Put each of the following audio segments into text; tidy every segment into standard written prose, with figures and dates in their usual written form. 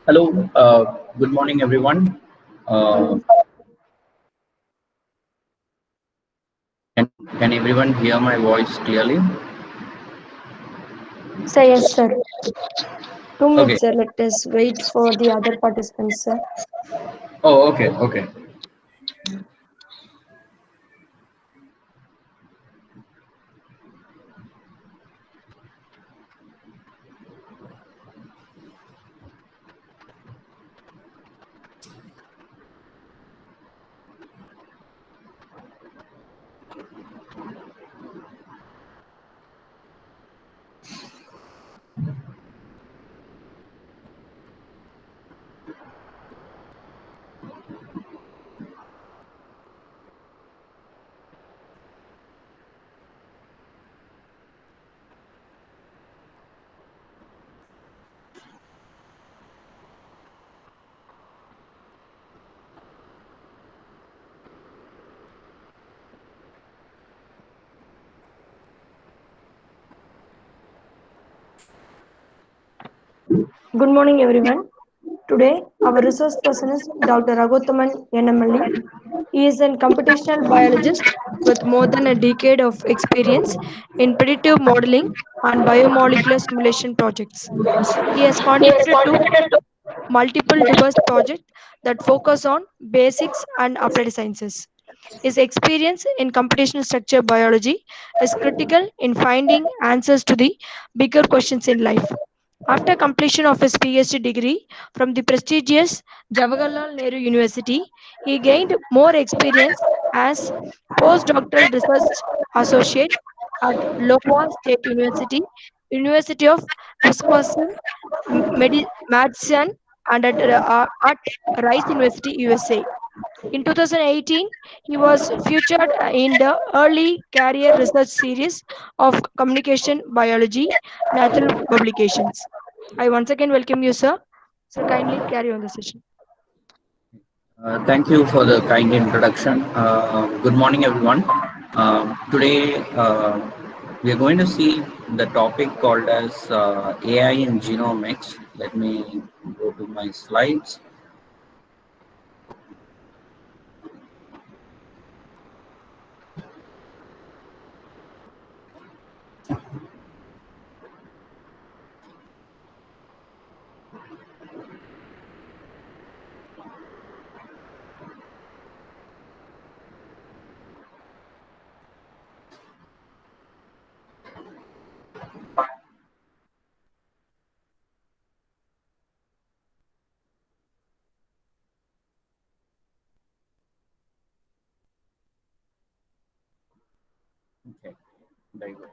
Hello, good morning, everyone. Uh, can everyone hear my voice clearly? Sir, yes, sir. 2 minutes, Okay. sir. Let us wait for the other participants, sir. Oh, okay, okay. Good morning, everyone. Today, our resource person is Dr. Raghuttaman Yennamalli. He is a computational biologist with more than a decade of experience in predictive modeling and biomolecular simulation projects. He has contributed to multiple diverse projects that focus on basics and applied sciences. His experience in computational structure biology is critical in finding answers to the bigger questions in life. After completion of his PhD degree from the prestigious Jawaharlal Nehru University, he gained more experience as postdoctoral research associate at Iowa State University, University of Wisconsin, Madison, and at Rice University, USA. In 2018, he was featured in the early career research series of communication biology, National Publications. I once again welcome you, sir. Sir, kindly carry on the session. Thank you for the kind introduction. Good morning, everyone. Today, we are going to see the topic called as AI in genomics. Let me go to my slides. Okay, very good.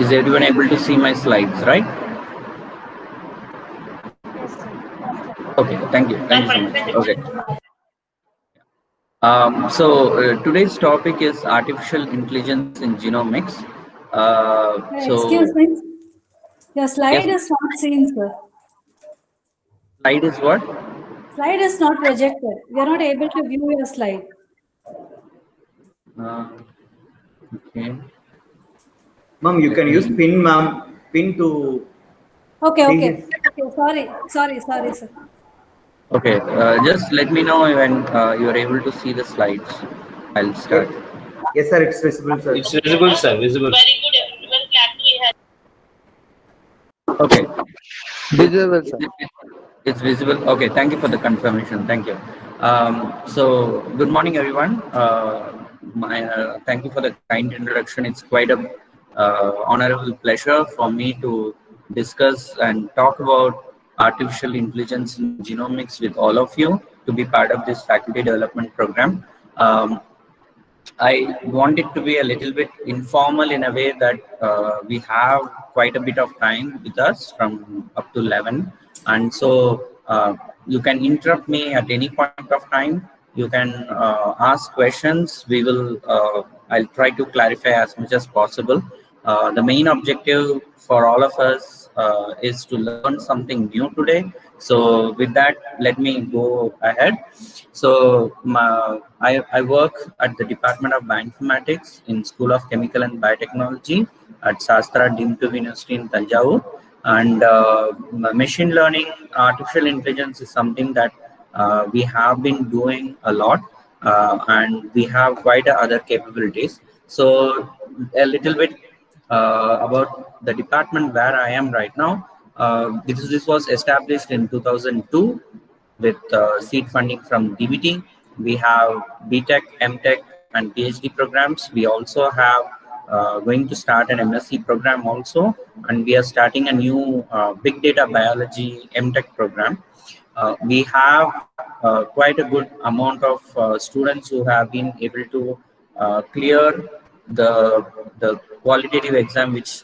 Is everyone able to see my slides, right? Yes, sir. Okay, thank you. Thank you so much. Okay. Today's topic is artificial intelligence in genomics. Excuse me, your Yes, slide is not seen, sir. slide is what? Slide is not projected. We are not able to view your slide. Uh, okay. Ma'am, you Let can use me. pin, ma'am. Pin to Okay, see okay. his. Sorry, sir. Okay, just let me know when you are able to see the slides. I'll start. Yes, sir. It's visible, sir. It's visible, sir. Visible. Okay, Visible, sir. it's visible. Okay, thank you for the confirmation. Thank you. Good morning, everyone. Thank you for the kind introduction. It's quite a honorable pleasure for me to discuss and talk about artificial intelligence in genomics with all of you to be part of this faculty development program. I want it to be a little bit informal in a way that we have quite a bit of time with us from up to 11. And so you can interrupt me at any point of time. You can ask questions. I'll try to clarify as much as possible. The main objective for all of us is to learn something new today. So with that, let me go ahead. I work at the Department of Bioinformatics in School of Chemical and Biotechnology at Sastra Deemed to be University in Tanjavur. And machine learning, artificial intelligence is something that we have been doing a lot, and we have quite other capabilities. So a little bit about the department where I am right now. This was established in 2002 with seed funding from DBT. We have BTech, MTech, and PhD programs. We also have going to start an MSc program also, and we are starting a new big data biology MTech program. We have quite a good amount of students who have been able to clear the qualitative exam which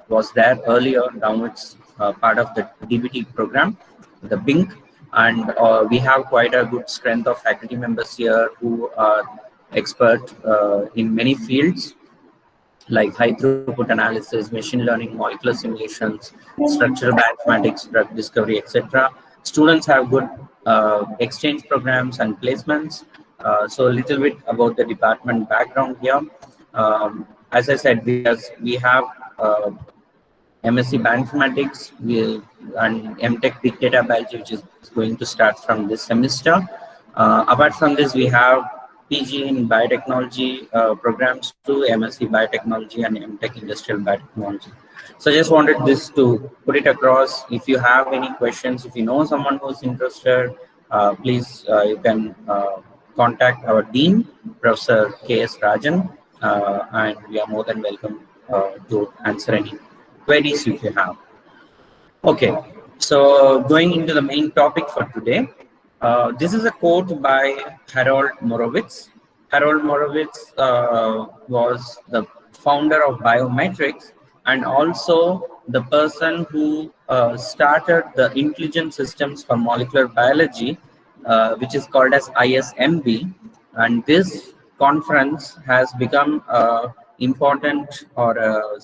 was there earlier. Now it's part of the DBT program, the BINC, and we have quite a good strength of faculty members here who are expert in many fields like high throughput analysis, machine learning, molecular simulations, structural mathematics, drug discovery, etc. Students have good exchange programs and placements. So a little bit about the department background here. As I said, we have MSc Bioinformatics and MTech Big Data Biology, which is going to start from this semester. Apart from this, we have PG in biotechnology programs too, MSc Biotechnology and MTech Industrial Biotechnology. So I just wanted this to put it across. If you have any questions, if you know someone who's interested, please you can contact our Dean, Professor K.S. Rajan, and we are more than welcome to answer any queries if you have. Okay, so going into the main topic for today, this is a quote by Harold Morowitz. Harold Morowitz was the founder of Biometrics and also the person who started the Intelligent Systems for Molecular Biology, which is called as ISMB. And this conference has become important or a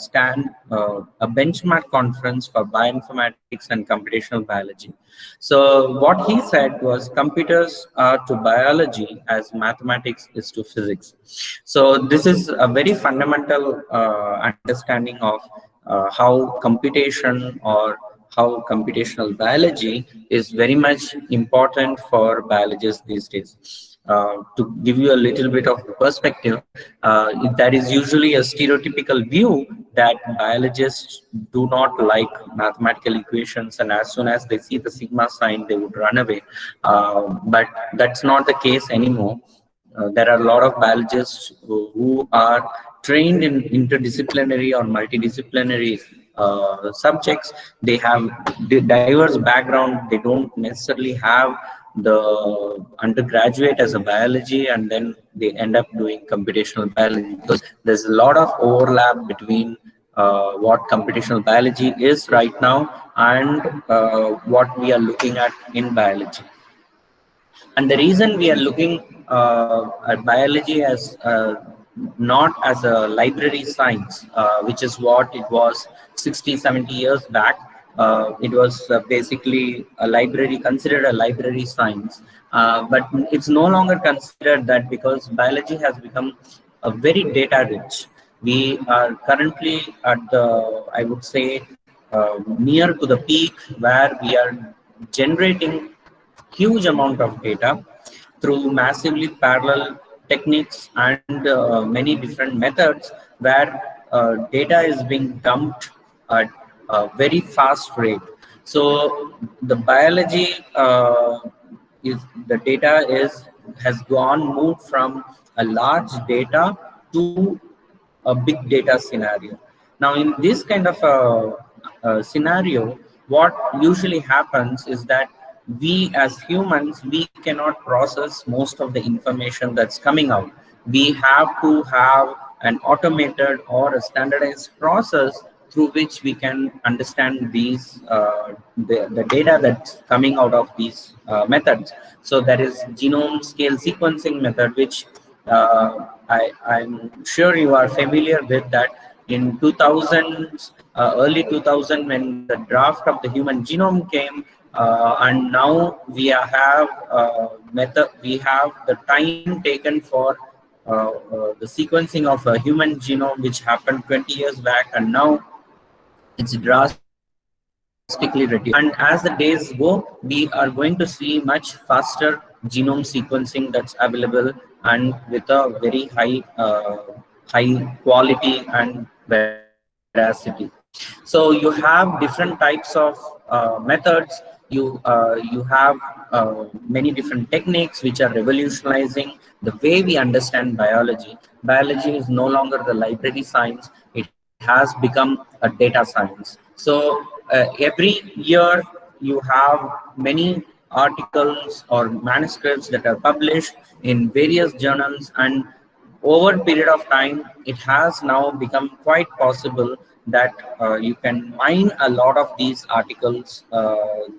benchmark conference for bioinformatics and computational biology. So what he said was computers are to biology as mathematics is to physics. So this is a very fundamental understanding of how computation or how computational biology is very much important for biologists these days. To give you a little bit of perspective, that is usually a stereotypical view that biologists do not like mathematical equations, and as soon as they see the sigma sign, they would run away. But that's not the case anymore. There are a lot of biologists who are trained in interdisciplinary or multidisciplinary subjects. They have diverse background. They don't necessarily have the undergraduate as a biology, and then they end up doing computational biology, because there's a lot of overlap between what computational biology is right now and what we are looking at in biology. And the reason we are looking at biology as not as a library science, which is what it was 60, 70 years back. It was basically a library, considered a library science, but it's no longer considered that, because biology has become a very data rich. We are currently at the, I would say, near to the peak where we are generating huge amount of data through massively parallel techniques and many different methods, where data is being dumped at a very fast rate. So the biology has moved from a large data to a big data scenario. Now, in this kind of a scenario, what usually happens is that we as humans, we cannot process most of the information that's coming out. We have to have an automated or a standardized process through which we can understand these the data that's coming out of these methods. So there is genome scale sequencing method, which I'm sure you are familiar with. That in 2000s, early 2000, when the draft of the human genome came, and now we have the time taken for the sequencing of a human genome, which happened 20 years back, and now it's drastically reduced. And as the days go, we are going to see much faster genome sequencing that's available, and with a very high quality and veracity. So you have different types of methods. You have many different techniques which are revolutionizing the way we understand biology. Biology is no longer the library science. It has become a data science. So every year you have many articles or manuscripts that are published in various journals, and over a period of time, it has now become quite possible that you can mine a lot of these articles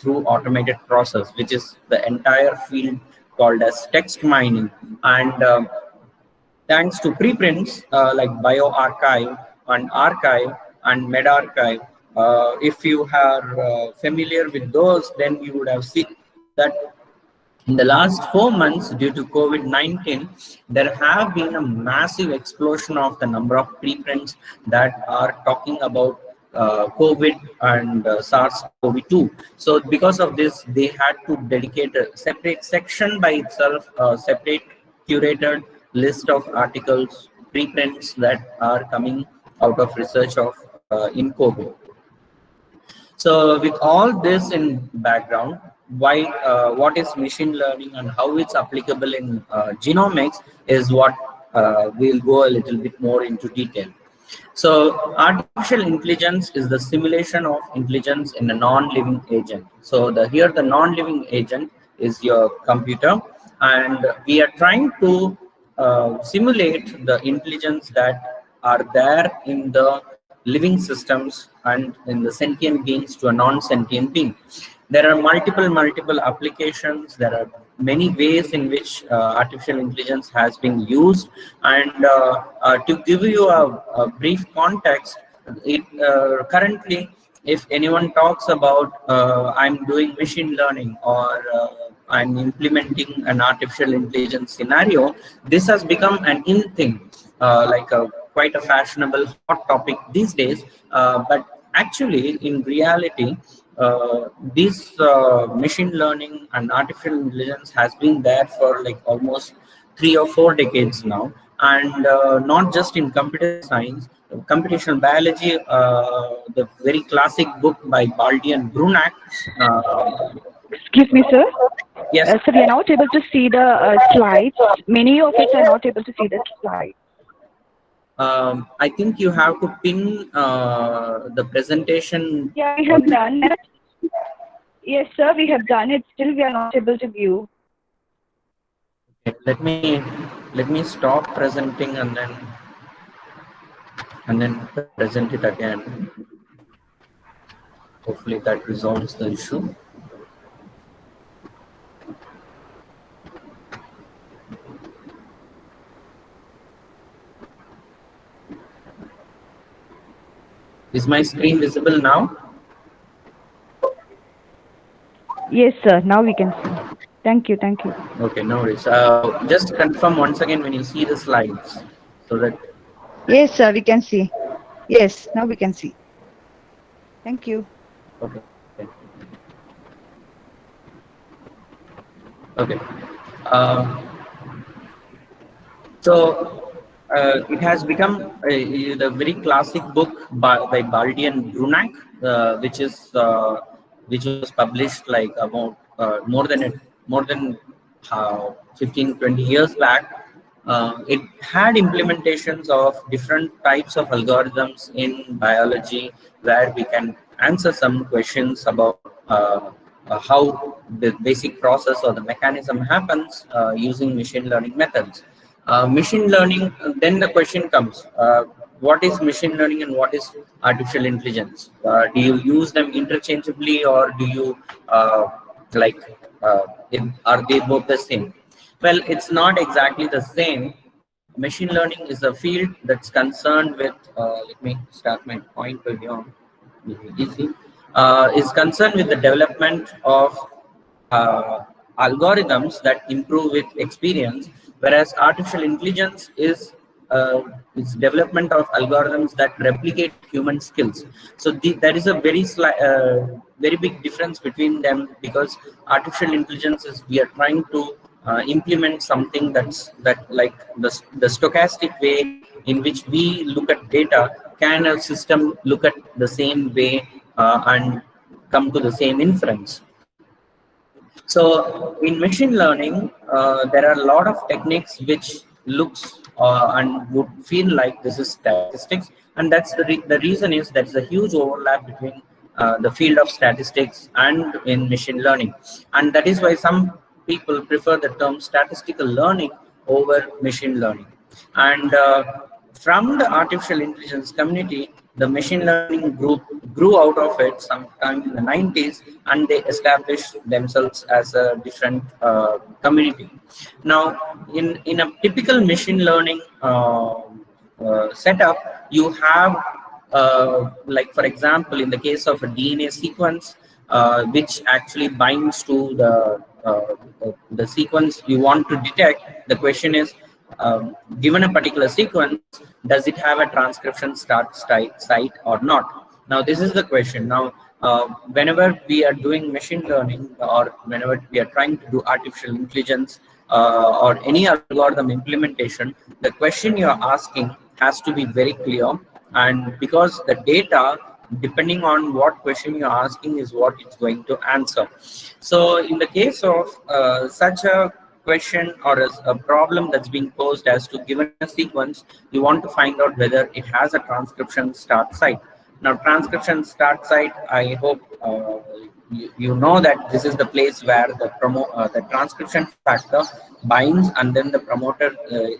through automated process, which is the entire field called as text mining. And thanks to preprints like bioRxiv and arXiv and medRxiv, if you are familiar with those, then you would have seen that in the last 4 months, due to COVID-19, there have been a massive explosion of the number of preprints that are talking about COVID and SARS-CoV-2. So because of this, they had to dedicate a separate section by itself, a separate curated list of articles, preprints that are coming out of research of in COVID. So with all this in background, what is machine learning and how it's applicable in genomics is what we'll go a little bit more into detail. So artificial intelligence is the simulation of intelligence in a non-living agent. So here the non-living agent is your computer, and we are trying to simulate the intelligence that are there in the living systems and in the sentient beings to a non-sentient being. There are multiple applications. There are many ways in which artificial intelligence has been used. And to give you a brief context, currently, if anyone talks about I'm doing machine learning or I'm implementing an artificial intelligence scenario, this has become an in thing, like quite a fashionable hot topic these days. But actually, in reality, this machine learning and artificial intelligence has been there for like almost 3 or 4 decades now, and not just in computer science, computational biology. The very classic book by Baldi and Brunak. Excuse me, sir. Yes. Sir, we are not able to see the slides. Many of us are not able to see the slides. I think you have to pin the presentation. Yeah, we have done it. Yes, sir, we have done it. Still, we are not able to view. Okay, let me stop presenting and then present it again. Hopefully that resolves the issue. Is my screen visible now? Yes, sir. Now we can see. Thank you. Thank you. Okay, no worries. Just confirm once again when you see the slides, so that. Yes, sir. We can see. Yes, now we can see. Thank you. Okay. Okay. So it has become the very classic book by Baldi and Brunak, which was published like about more than 15-20 years back. It had implementations of different types of algorithms in biology, where we can answer some questions about how the basic process or the mechanism happens using machine learning methods. Machine learning, then the question comes, what is machine learning and what is artificial intelligence? Do you use them interchangeably, or do you are they both the same? Well, it's not exactly the same. Machine learning is a field that's concerned with, let me start my pointer here, easy, is concerned with the development of algorithms that improve with experience, whereas artificial intelligence is development of algorithms that replicate human skills. So there is a very big difference between them, because artificial intelligence is, we are trying to implement something that like the stochastic way in which we look at data. Can a system look at the same way and come to the same inference? So in machine learning, there are a lot of techniques which looks and would feel like this is statistics, and that's the reason is there's a huge overlap between the field of statistics and in machine learning, and that is why some people prefer the term statistical learning over machine learning. And from the artificial intelligence community, the machine learning group grew out of it sometime in the 90s, and they established themselves as a different community. Now, in a typical machine learning setup, you have, like for example, in the case of a DNA sequence, which actually binds to the sequence you want to detect. The question is, given a particular sequence, does it have a transcription start site or not? Now, this is the question. Now, whenever we are doing machine learning, or whenever we are trying to do artificial intelligence or any algorithm implementation, the question you are asking has to be very clear, and because the data, depending on what question you're asking, is what it's going to answer. So in the case of such a question or a problem that's being posed as to, given a sequence, you want to find out whether it has a transcription start site. Now, transcription start site, I hope you know that this is the place where the transcription factor binds, and then the promoter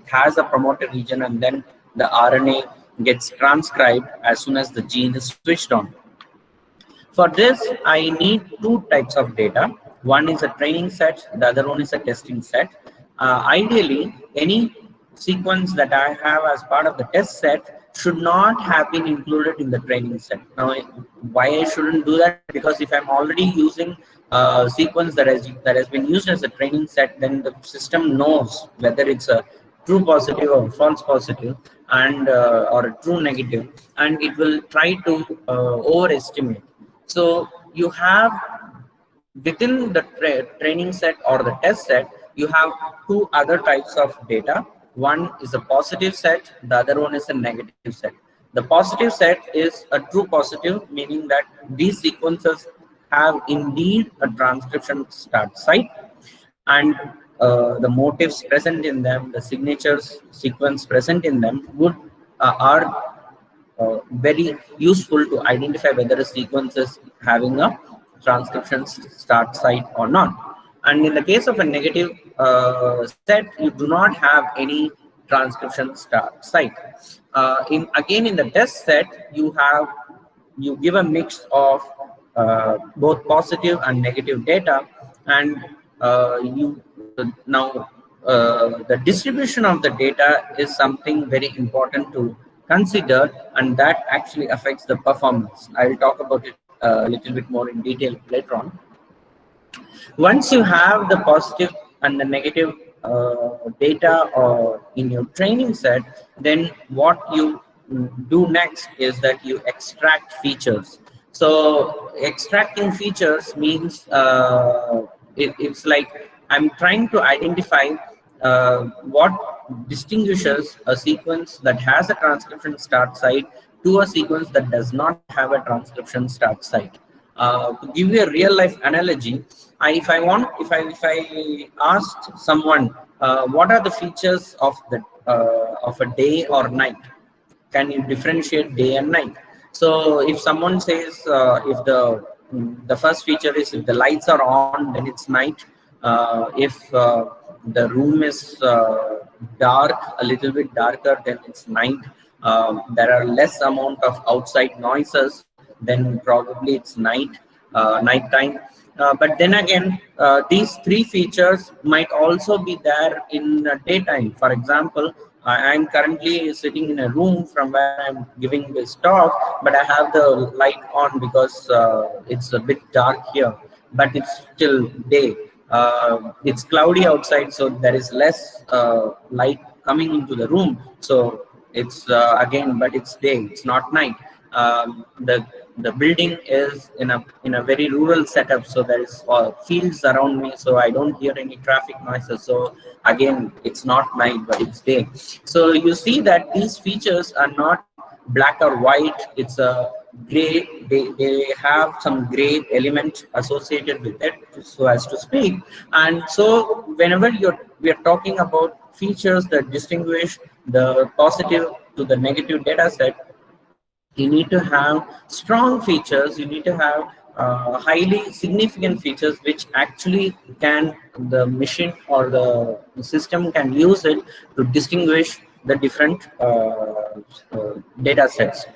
has a promoter region, and then the RNA gets transcribed as soon as the gene is switched on. For this, I need two types of data. One is a training set, the other one is a testing set. Ideally, any sequence that I have as part of the test set should not have been included in the training set. Now, why I shouldn't do that? Because if I'm already using a sequence that has been used as a training set, then the system knows whether it's a true positive or false positive, and or a true negative, and it will try to overestimate. So you have within the training set or the test set, you have two other types of data. One is a positive set, the other one is a negative set. The positive set is a true positive, meaning that these sequences have indeed a transcription start site, and the motifs present in them, the signatures sequence present in them are very useful to identify whether a sequence is having a transcription start site or not. And in the case of a negative set, you do not have any transcription start site. Again, in the test set, you give a mix of both positive and negative data, and the distribution of the data is something very important to consider, and that actually affects the performance. I will talk about it a little bit more in detail later on. Once you have the positive and the negative data in your training set, then what you do next is that you extract features. So extracting features means it's like I'm trying to identify what distinguishes a sequence that has a transcription start site to a sequence that does not have a transcription start site. To give you a real life analogy, if I asked someone what are the features of a day or night, can you differentiate day and night? So if someone says if the first feature is if the lights are on, then it's night. If the room is dark, a little bit darker, then it's night. There are less amount of outside noises, then probably it's nighttime. But then again, these three features might also be there in daytime. For example, I'm currently sitting in a room from where I'm giving this talk, but I have the light on because it's a bit dark here, but it's still day. It's cloudy outside, so there is less light coming into the room. So it's again, but it's day, it's not night. The building is in a very rural setup, so there is fields around me, so I don't hear any traffic noises. So again, it's not night, but it's day. So you see that these features are not black or white, it's a gray. They have some gray element associated with it, so as to speak. And so whenever we are talking about features that distinguish the positive to the negative data set, you need to have strong features, you need to have highly significant features which actually the machine or the system can use it to distinguish the different data sets.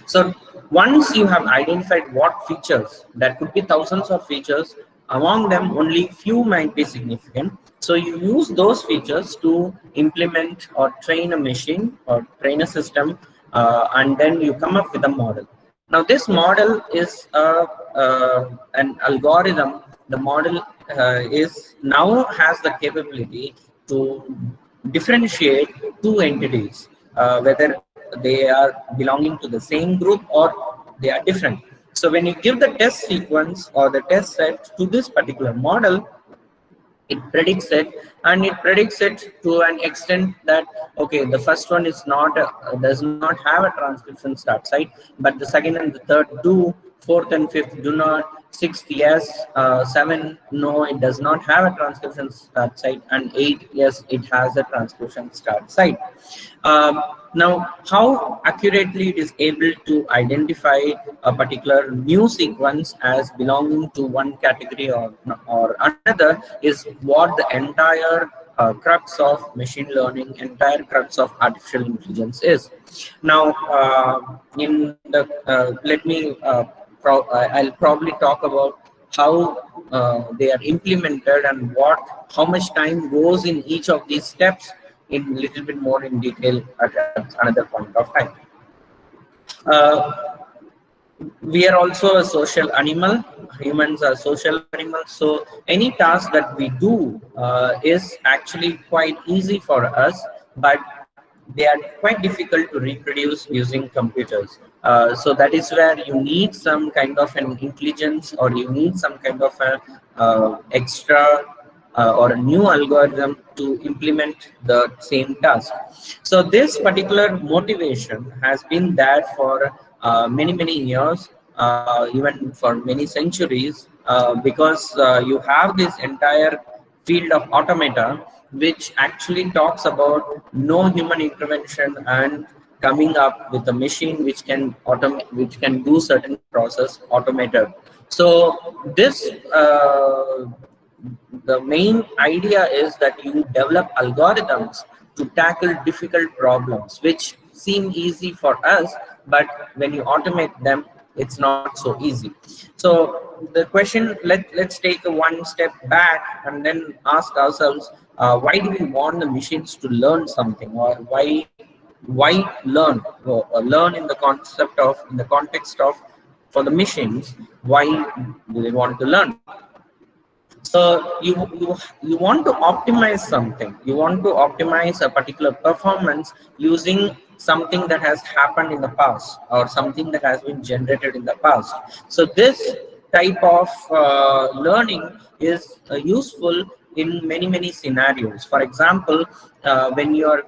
So once you have identified what features, there could be thousands of features, among them only few might be significant. So you use those features to implement or train a machine or train a system, and then you come up with a model. Now this model is an algorithm. The model now has the capability to differentiate two entities, whether they are belonging to the same group or they are different. So when you give the test sequence or the test set to this particular model, it predicts it, and it predicts it to an extent that, okay, the first one is does not have a transcription start site, but the second and the third do, fourth and fifth do not, sixth yes, seven no, it does not have a transcription start site, and eight yes, it has a transcription start site. Now, how accurately it is able to identify a particular new sequence as belonging to one category or another is what the entire crux of machine learning, entire crux of artificial intelligence is. Now, let me I'll probably talk about how they are implemented and how much time goes in each of these steps in a little bit more in detail at another point of time. We are also a social animal. Humans are social animals, so any task that we do is actually quite easy for us, but they are quite difficult to reproduce using computers. So that is where you need some kind of an intelligence, or you need some kind of a extra or a new algorithm to implement the same task. So this particular motivation has been there for many years, even for many centuries, because you have this entire field of automata, which actually talks about no human intervention and coming up with a machine which can which can do certain process automated. So this the main idea is that you develop algorithms to tackle difficult problems which seem easy for us, but when you automate them, it's not so easy. So the question, let's take a one step back and then ask ourselves, why do we want the machines to learn something, or why learn, learn in the context of for the machines, why do they want to learn? So you want to optimize something. You want to optimize a particular performance using something that has happened in the past, or something that has been generated in the past. So this type of learning is useful in many scenarios. For example, when you are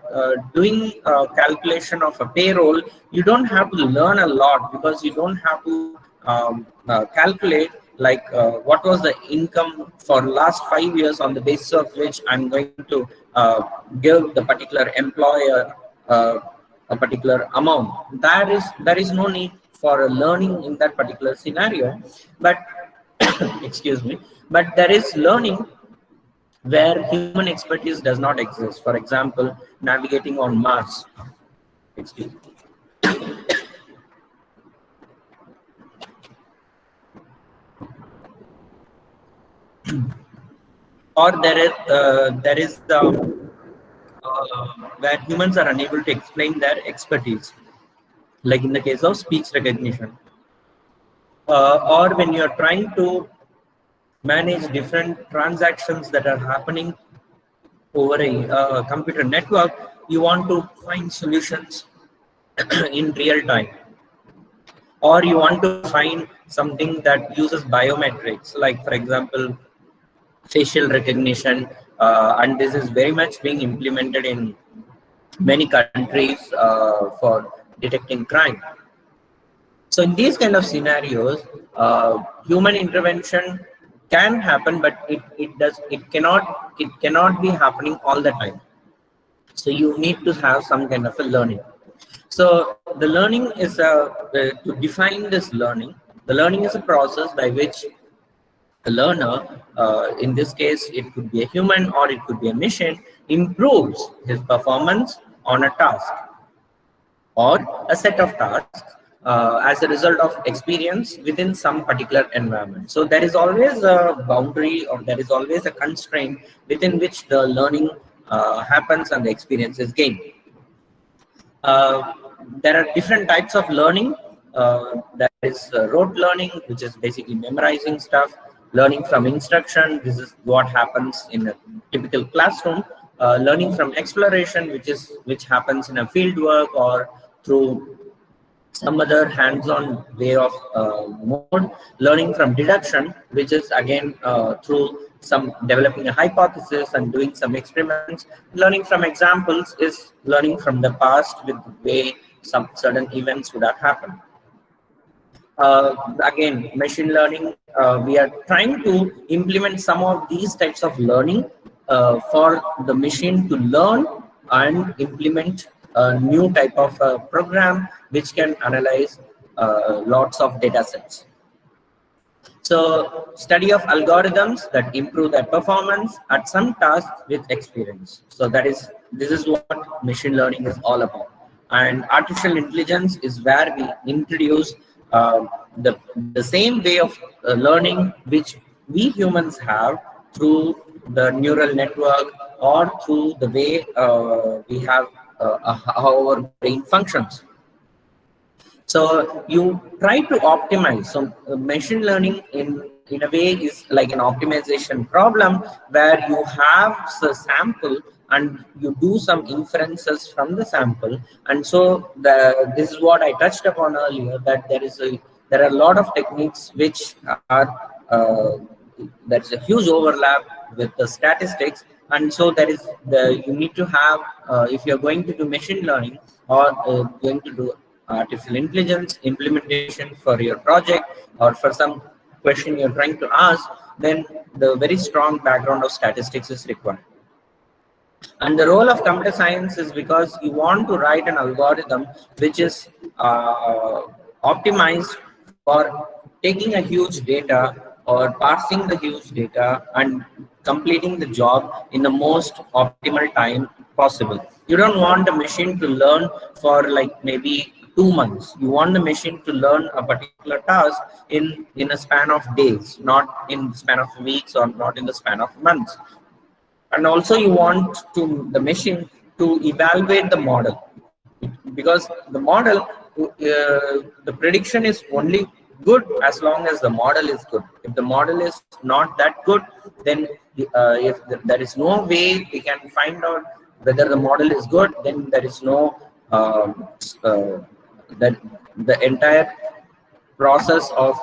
doing a calculation of a payroll, you don't have to learn a lot, because you don't have to calculate like what was the income for last 5 years, on the basis of which I'm going to give the particular employer a particular amount. There is no need for learning in that particular scenario, but excuse me, but there is learning where human expertise does not exist. For example, navigating on Mars. Excuse me. Or there is the where humans are unable to explain their expertise, like in the case of speech recognition, or when you are trying to manage different transactions that are happening over a computer network. You want to find solutions in real time, or you want to find something that uses biometrics, like for example facial recognition, and this is very much being implemented in many countries for detecting crime. So in these kind of scenarios, human intervention can happen, but it cannot be happening all the time. So you need to have some kind of a learning. So the learning is to define this learning. The learning is a process by which a learner, in this case, it could be a human or it could be a machine, improves his performance on a task or a set of tasks as a result of experience within some particular environment. So there is always a boundary, or there is always a constraint within which the learning happens and the experience is gained. There are different types of learning. There is rote learning, which is basically memorizing stuff. Learning from instruction, this is what happens in a typical classroom. Learning from exploration, which happens in a field work or through some other hands-on way of mode. Learning from deduction, which is again through some developing a hypothesis and doing some experiments. Learning from examples is learning from the past with the way some certain events would have happened. Again, machine learning, we are trying to implement some of these types of learning for the machine to learn and implement a new type of program which can analyze lots of data sets. So study of algorithms that improve their performance at some tasks with experience. So this is what machine learning is all about. And artificial intelligence is where we introduce the same way of learning which we humans have through the neural network or through the way we have how our brain functions. So you try to optimize. So machine learning in a way is like an optimization problem where you have the sample and you do some inferences from the sample. And so this is what I touched upon earlier, that there are a lot of techniques which are there's a huge overlap with the statistics. And so you need to have if you're going to do machine learning or going to do artificial intelligence implementation for your project or for some question you're trying to ask, then the very strong background of statistics is required. And the role of computer science is because you want to write an algorithm which is optimized for taking a huge data or parsing the huge data and completing the job in the most optimal time possible. You don't want the machine to learn for like maybe 2 months. You want the machine to learn a particular task in a span of days, not in the span of weeks or not in the span of months. And also you want the machine to evaluate the model, because the model, the prediction is only good as long as the model is good. If the model is not that good, then if there is no way we can find out whether the model is good, then there is no that the entire process of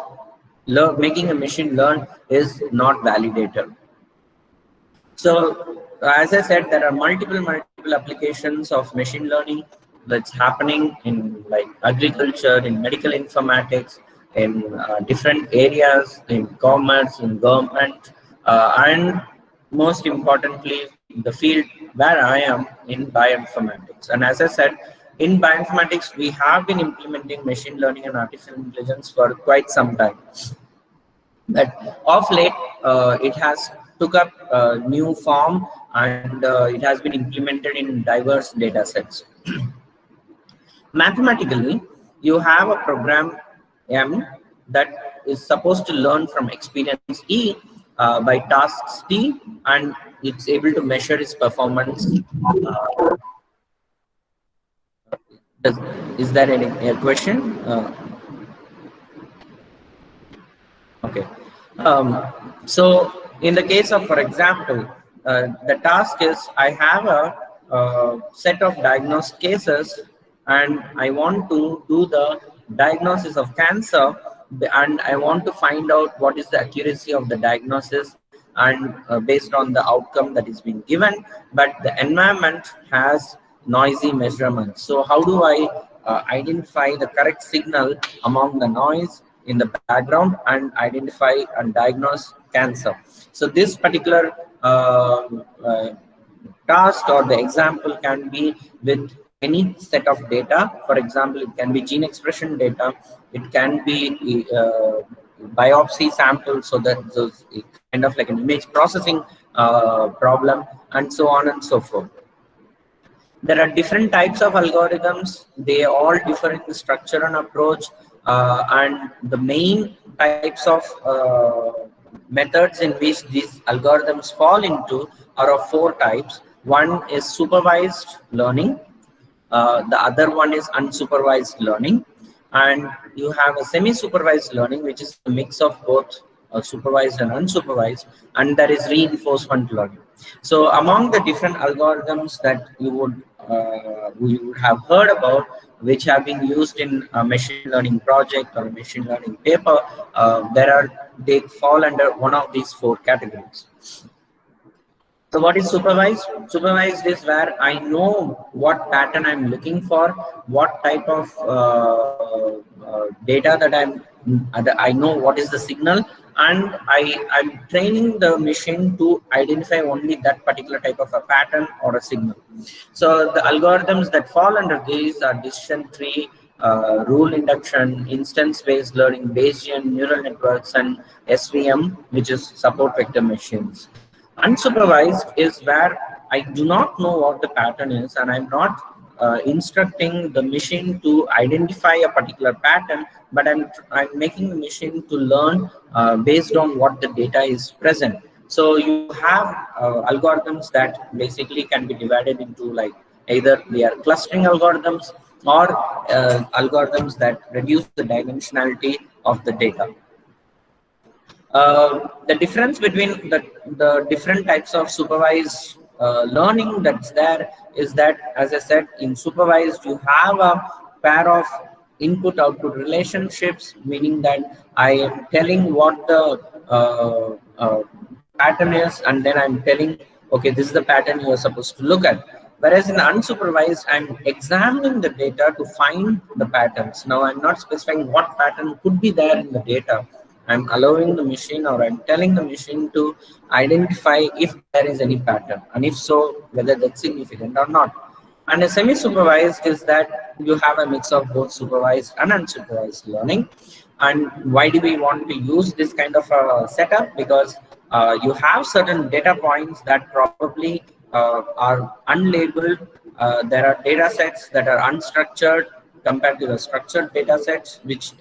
making a machine learn is not validated. So as I said, there are multiple applications of machine learning that's happening in like agriculture, in medical informatics, in different areas, in commerce, in government, and most importantly, the field where I am in bioinformatics. And as I said, in bioinformatics, we have been implementing machine learning and artificial intelligence for quite some time. But of late, it has took up a new form and it has been implemented in diverse data sets. Mathematically, you have a program M that is supposed to learn from experience E by tasks T, and it's able to measure its performance. Is there any question? Okay. So in the case of, for example, the task is I have a set of diagnosed cases and I want to do the diagnosis of cancer, and I want to find out what is the accuracy of the diagnosis and based on the outcome that is being given, but the environment has noisy measurements. So how do I identify the correct signal among the noise in the background and identify and diagnose cancer? So this particular task or the example can be with any set of data. For example, it can be gene expression data, it can be biopsy samples, so that it's kind of like an image processing problem, and so on and so forth. There are different types of algorithms. They all differ in the structure and approach, and the main types of methods in which these algorithms fall into are of 4 types. One is supervised learning, the other one is unsupervised learning, and you have a semi-supervised learning, which is a mix of both supervised and unsupervised, and there is reinforcement learning. So among the different algorithms that you would have heard about, which have been used in a machine learning project or a machine learning paper, they fall under one of these 4 categories. So what is supervised? Supervised is where I know what pattern I'm looking for, what type of data that I know what is the signal, and I'm training the machine to identify only that particular type of a pattern or a signal. So the algorithms that fall under these are decision tree, rule induction, instance-based learning, Bayesian neural networks, and SVM, which is support vector machines. Unsupervised is where I do not know what the pattern is, and I'm not instructing the machine to identify a particular pattern, but I'm making the machine to learn based on what the data is present. So you have algorithms that basically can be divided into, like, either they are clustering algorithms or algorithms that reduce the dimensionality of the data. The difference between the different types of supervised learning that's there is that, as I said, in supervised you have a pair of input-output relationships, meaning that I am telling what the pattern is, and then I'm telling, okay, this is the pattern you are supposed to look at. Whereas in unsupervised, I'm examining the data to find the patterns. Now I'm not specifying what pattern could be there in the data. I'm allowing the machine, or I'm telling the machine to identify if there is any pattern, and if so, whether that's significant or not. And a semi-supervised is that you have a mix of both supervised and unsupervised learning. And why do we want to use this kind of a setup? Because you have certain data points that probably are unlabeled. There are data sets that are unstructured compared to the structured data sets, which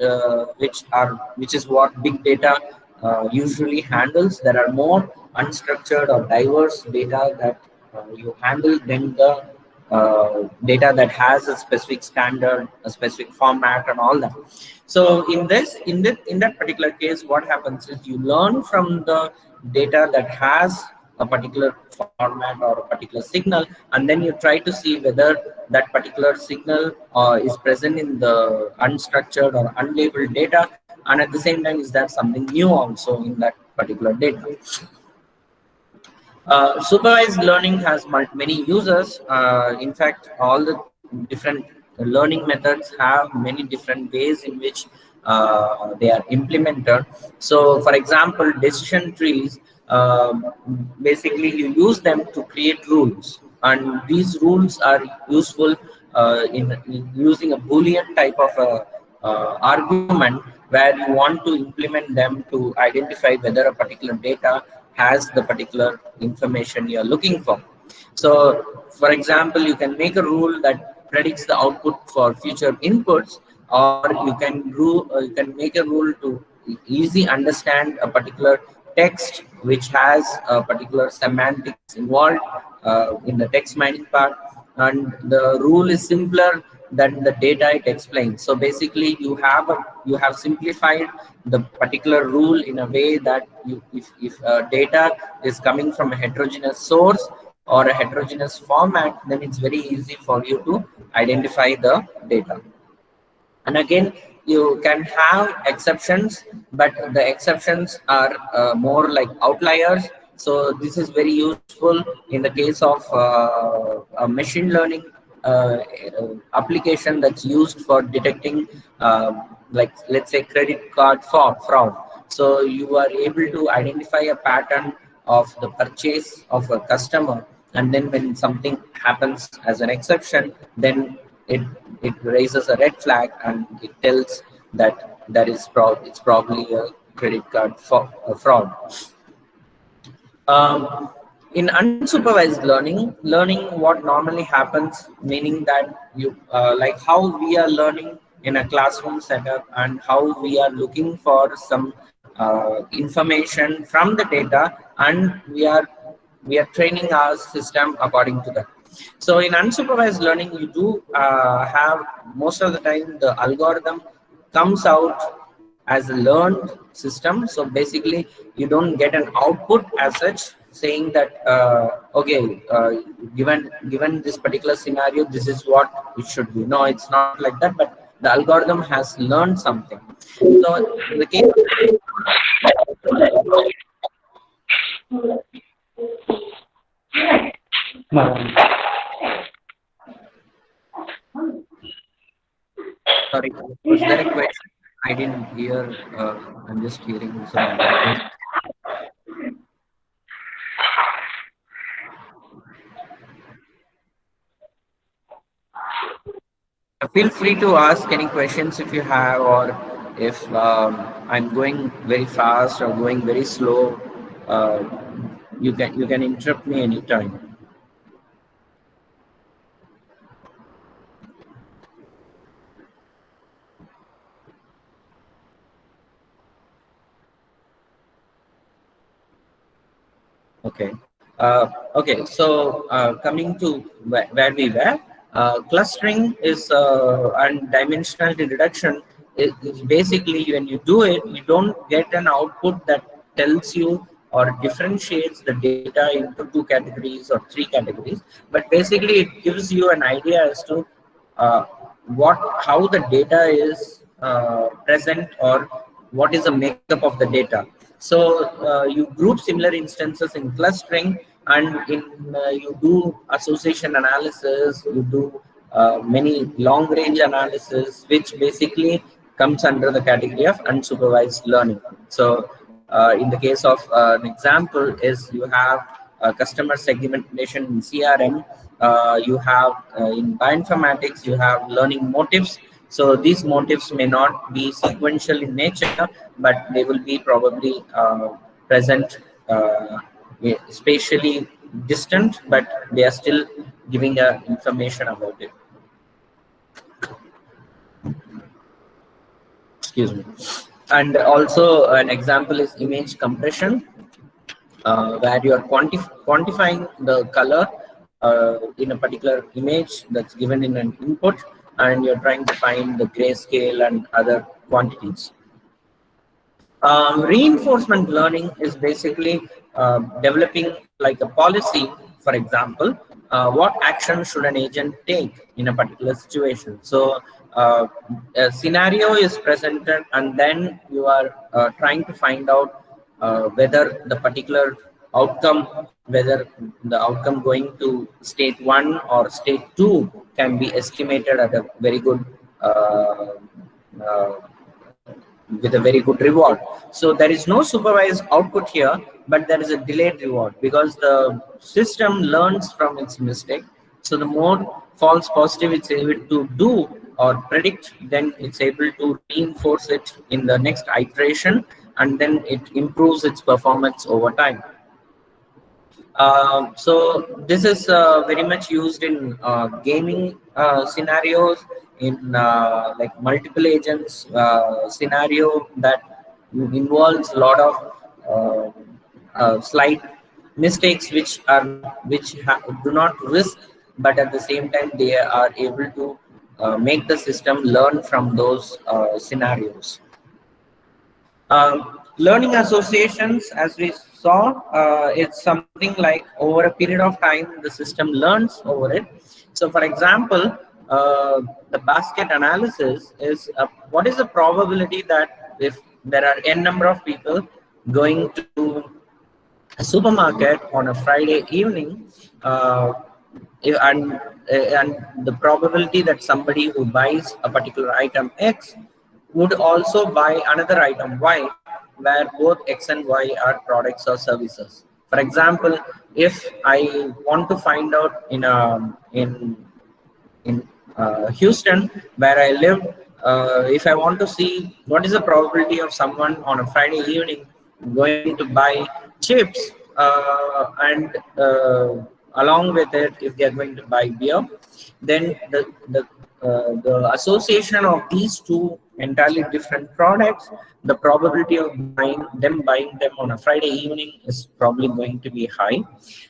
is what big data usually handles. There are more unstructured or diverse data that you handle than the data that has a specific standard, a specific format, and all that. So in that particular case, what happens is you learn from the data that has a particular format or a particular signal, and then you try to see whether that particular signal is present in the unstructured or unlabeled data, and at the same time, is there something new also in that particular data. Supervised learning has many users. In fact, all the different learning methods have many different ways in which they are implemented. So, for example, decision trees, basically you use them to create rules, and these rules are useful in using a Boolean type of argument, where you want to implement them to identify whether a particular data has the particular information you're looking for. So, for example, you can make a rule that predicts the output for future inputs, or you can make a rule to easily understand a particular text which has a particular semantics involved in the text mining part, and the rule is simpler than the data it explains. So basically, you have simplified the particular rule in a way that if data is coming from a heterogeneous source or a heterogeneous format, then it's very easy for you to identify the data. And again, you can have exceptions, but the exceptions are more like outliers. So this is very useful in the case of a machine learning application that's used for detecting, like, let's say, credit card fraud. So you are able to identify a pattern of the purchase of a customer, and then when something happens as an exception, then it raises a red flag, and it tells that it's probably a credit card fraud. In unsupervised learning, what normally happens, meaning that you like how we are learning in a classroom setup, and how we are looking for some information from the data, and we are training our system according to that. So in unsupervised learning, you do have, most of the time, the algorithm comes out as a learned system. So basically, you don't get an output as such saying that okay, given this particular scenario, this is what it should be. No, it's not like that, but the algorithm has learned something. So in the case sorry, was there a question? I didn't hear. I'm just hearing some. Feel free to ask any questions if you have, or if I'm going very fast or going very slow, you can interrupt me anytime. Okay. Okay. So coming to where we were, clustering is and dimensional reduction is basically when you do it, you don't get an output that tells you or differentiates the data into two categories or three categories, but basically it gives you an idea as to uh, how the data is present or what is the makeup of the data. So you group similar instances in clustering, and you do association analysis, you do many long range analysis, which basically comes under the category of unsupervised learning. So in the case of an example is you have customer segmentation in CRM, you have in bioinformatics, you have learning motives. So these motives may not be sequential in nature, but they will be probably present spatially distant, but they are still giving information about it. Excuse me. And also an example is image compression, where you are quantifying the color in a particular image that's given in an input, and you're trying to find the grayscale and other quantities. Reinforcement learning is basically developing like a policy. For example, what action should an agent take in a particular situation? So a scenario is presented, and then you are trying to find out whether the particular outcome, whether the outcome going to state 1 or state 2 can be estimated at a very good with a very good reward. So there is no supervised output here, but there is a delayed reward because the system learns from its mistake. So the more false positive it's able to do or predict, then it's able to reinforce it in the next iteration, and then it improves its performance over time. So this is very much used in gaming scenarios, in like multiple agents scenario that involves a lot of slight mistakes which do not risk, but at the same time they are able to make the system learn from those scenarios. Learning associations, as we saw, it's something like over a period of time, the system learns over it. So for example, the basket analysis is what is the probability that if there are n number of people going to a supermarket on a Friday evening, and the probability that somebody who buys a particular item X would also buy another item Y, where both X and Y are products or services. For example, if I want to find out in Houston, where I live, if I want to see what is the probability of someone on a Friday evening going to buy chips, and along with it, if they are going to buy beer, then the association of these two entirely different products, the probability of buying them on a Friday evening is probably going to be high.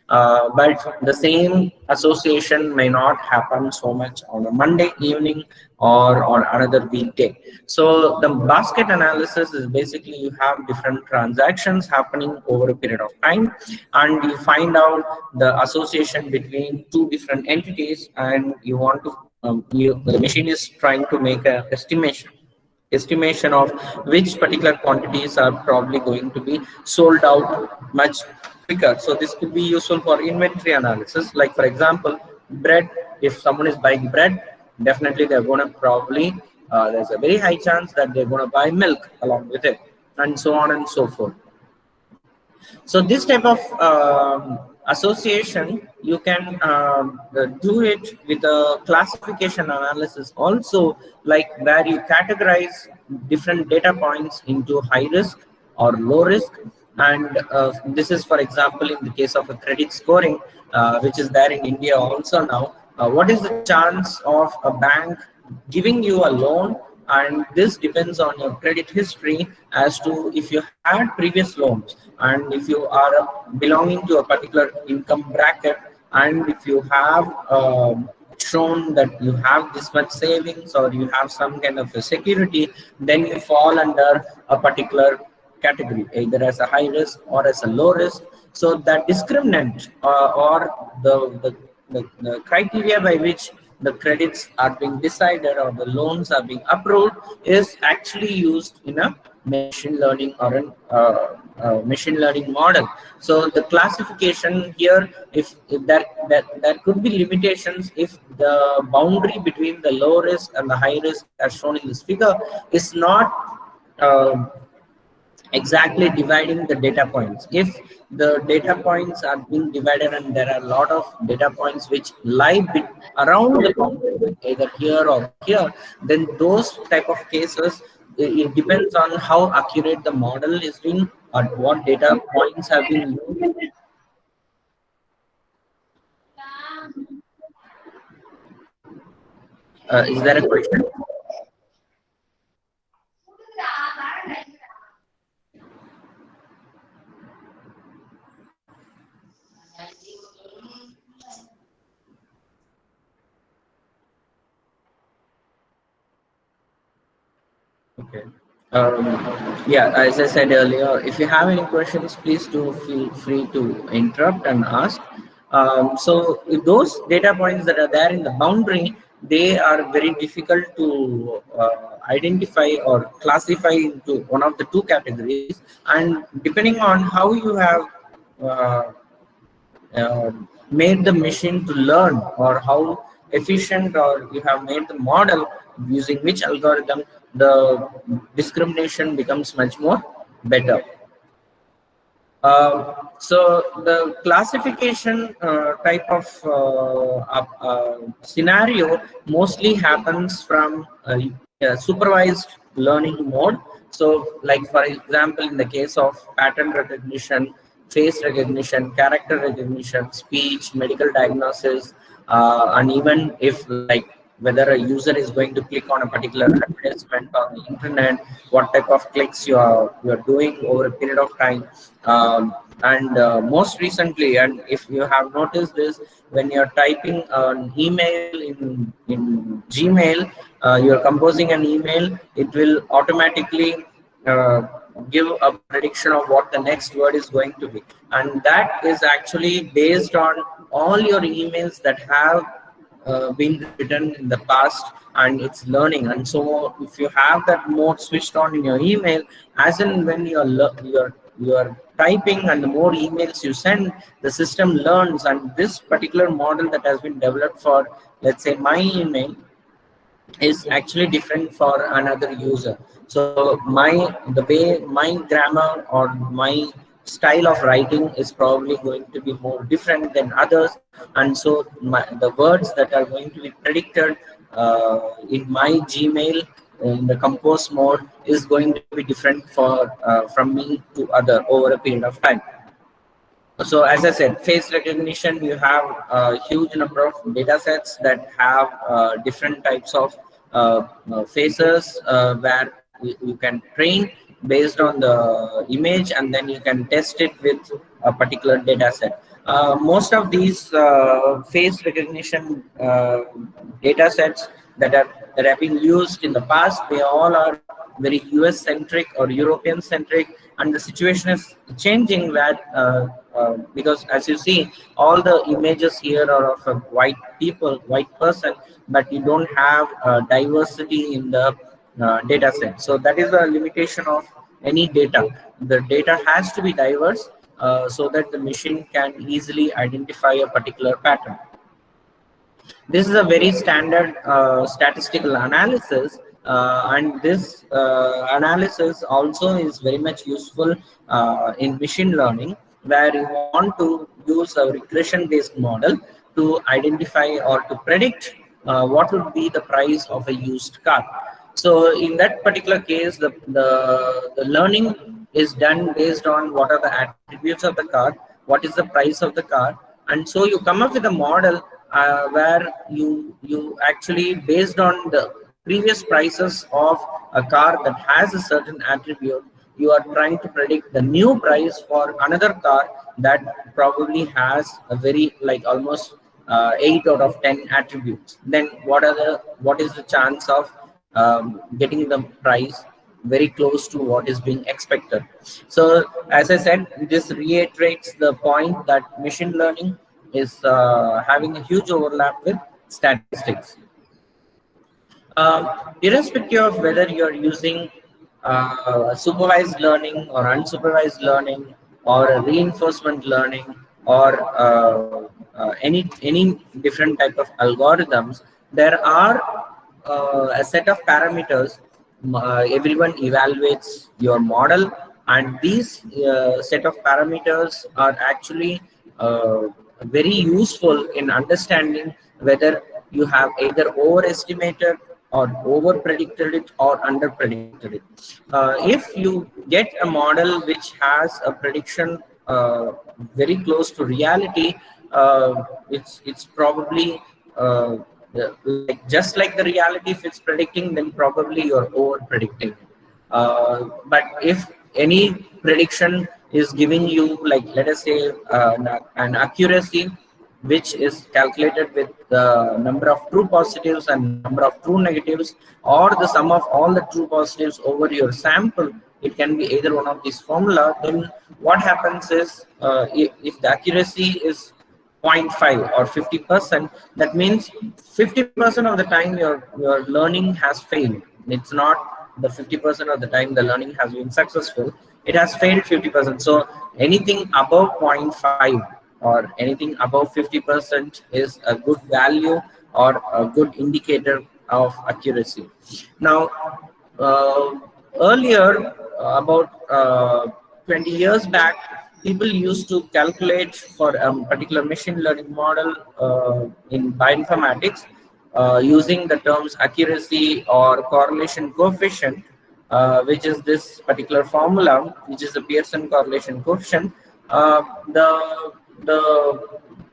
But the same association may not happen so much on a Monday evening or on another weekday. So the basket analysis is basically you have different transactions happening over a period of time, and you find out the association between two different entities, and you want to the machine is trying to make an estimation of which particular quantities are probably going to be sold out much quicker. So this could be useful for inventory analysis. Like for example, bread, if someone is buying bread, definitely they're going to probably, there's a very high chance that they're going to buy milk along with it, and so on and so forth. So this type of association, you can do it with a classification analysis also, like where you categorize different data points into high risk or low risk. And this is, for example, in the case of a credit scoring, which is there in India also now. What is the chance of a bank giving you a loan and this depends on your credit history as to if you had previous loans, and if you are belonging to a particular income bracket, and if you have shown that you have this much savings or you have some kind of a security, then you fall under a particular category, either as a high risk or as a low risk. So that discriminant or the criteria by which the credits are being decided or the loans are being approved is actually used in a machine learning or an machine learning model. So the classification here, if there could be limitations if the boundary between the low risk and the high risk as shown in this figure is not exactly dividing the data points. If the data points are being divided and there are a lot of data points which lie around the boundary, either here or here, then those type of cases, it depends on how accurate the model is being or what data points have been used. Is there a question? Okay. Yeah, as I said earlier, if you have any questions, please do feel free to interrupt and ask. So those data points that are there in the boundary, they are very difficult to identify or classify into one of the two categories. And depending on how you have made the machine to learn, or how efficient or you have made the model using which algorithm, the discrimination becomes much more better. So the classification type of scenario mostly happens from a supervised learning mode. So like for example, in the case of pattern recognition, face recognition, character recognition, speech, medical diagnosis, and even if like whether a user is going to click on a particular advertisement on the internet, what type of clicks you are doing over a period of time. And most recently, and if you have noticed this, when you're typing an email in Gmail, you're composing an email, it will automatically give a prediction of what the next word is going to be, and that is actually based on all your emails that have been written in the past, and it's learning. And so if you have that mode switched on in your email, as in when you're typing and the more emails you send, the system learns, and this particular model that has been developed for, let's say, my email is actually different for another user. So the way my grammar or my style of writing is probably going to be more different than others, and so the words that are going to be predicted in my Gmail in the compose mode is going to be different for from me to other over a period of time. So as I said, face recognition, you have a huge number of data sets that have different types of faces where you can train based on the image, and then you can test it with a particular data set. Most of these face recognition data sets that have been used in the past, they all are very US centric or European centric, and the situation is changing where because as you see, all the images here are of a white person, but you don't have diversity in the data set. So that is a limitation of any data. The data has to be diverse so that the machine can easily identify a particular pattern. This is a very standard statistical analysis, and this analysis also is very much useful in machine learning, where you want to use a regression-based model to identify or to predict what would be the price of a used car. So in that particular case, the learning is done based on what are the attributes of the car, what is the price of the car, and so you come up with a model where you actually, based on previous prices of a car that has a certain attribute, you are trying to predict the new price for another car that probably has a very like almost 8 out of 10 attributes. Then what is the chance of getting the price very close to what is being expected? So as I said, this reiterates the point that machine learning is having a huge overlap with statistics. Irrespective of whether you're using supervised learning or unsupervised learning or reinforcement learning or any different type of algorithms, there are a set of parameters. Everyone evaluates your model, and these set of parameters are actually very useful in understanding whether you have either overestimated or over predicted it or under predicted it. If you get a model which has a prediction very close to reality, it's probably like just like the reality, if it's predicting, then probably you're over predicting. But if any prediction is giving you, like let us say an accuracy which is calculated with the number of true positives and number of true negatives, or the sum of all the true positives over your sample, it can be either one of these formula. Then what happens is if the accuracy is 0.5 or 50%, that means 50% of the time your learning has failed. It's not the 50% of the time the learning has been successful. It has failed 50%. So anything above 0.5 or anything above 50% is a good value or a good indicator of accuracy. Now, earlier, about 20 years back, people used to calculate for a particular machine learning model in bioinformatics using the terms accuracy or correlation coefficient, which is this particular formula, which is the Pearson correlation coefficient. The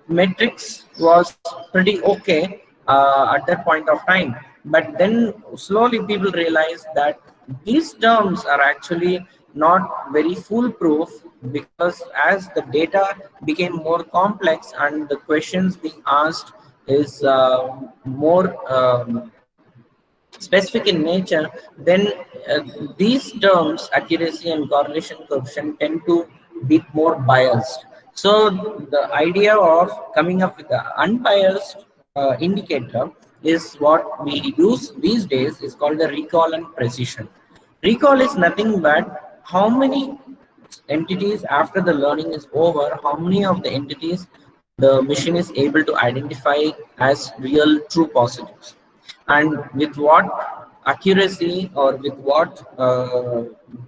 metrics was pretty okay at that point of time, but then slowly people realized that these terms are actually not very foolproof, because as the data became more complex and the questions being asked is more specific in nature, then these terms, accuracy and correlation coefficient, tend to be more biased. So the idea of coming up with an unbiased indicator is what we use these days, is called the recall and precision. Recall is nothing but how many entities after the learning is over, how many of the entities the machine is able to identify as real true positives, and with what accuracy or with what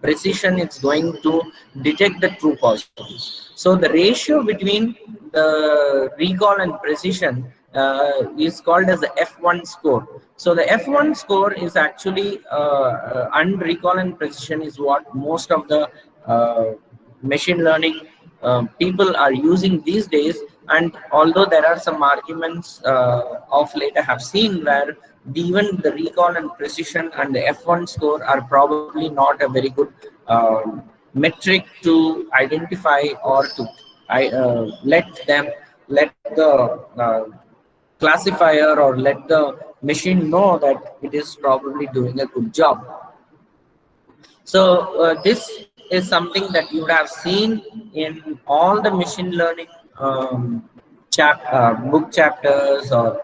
precision it's going to detect the true positives. So the ratio between the recall and precision is called as the F1 score. So the F1 score is actually and recall and precision is what most of the machine learning people are using these days. And although there are some arguments of late I have seen where even the recall and precision and the F1 score are probably not a very good metric to identify or to let the classifier or let the machine know that it is probably doing a good job. So this is something that you would have seen in all the machine learning book chapters or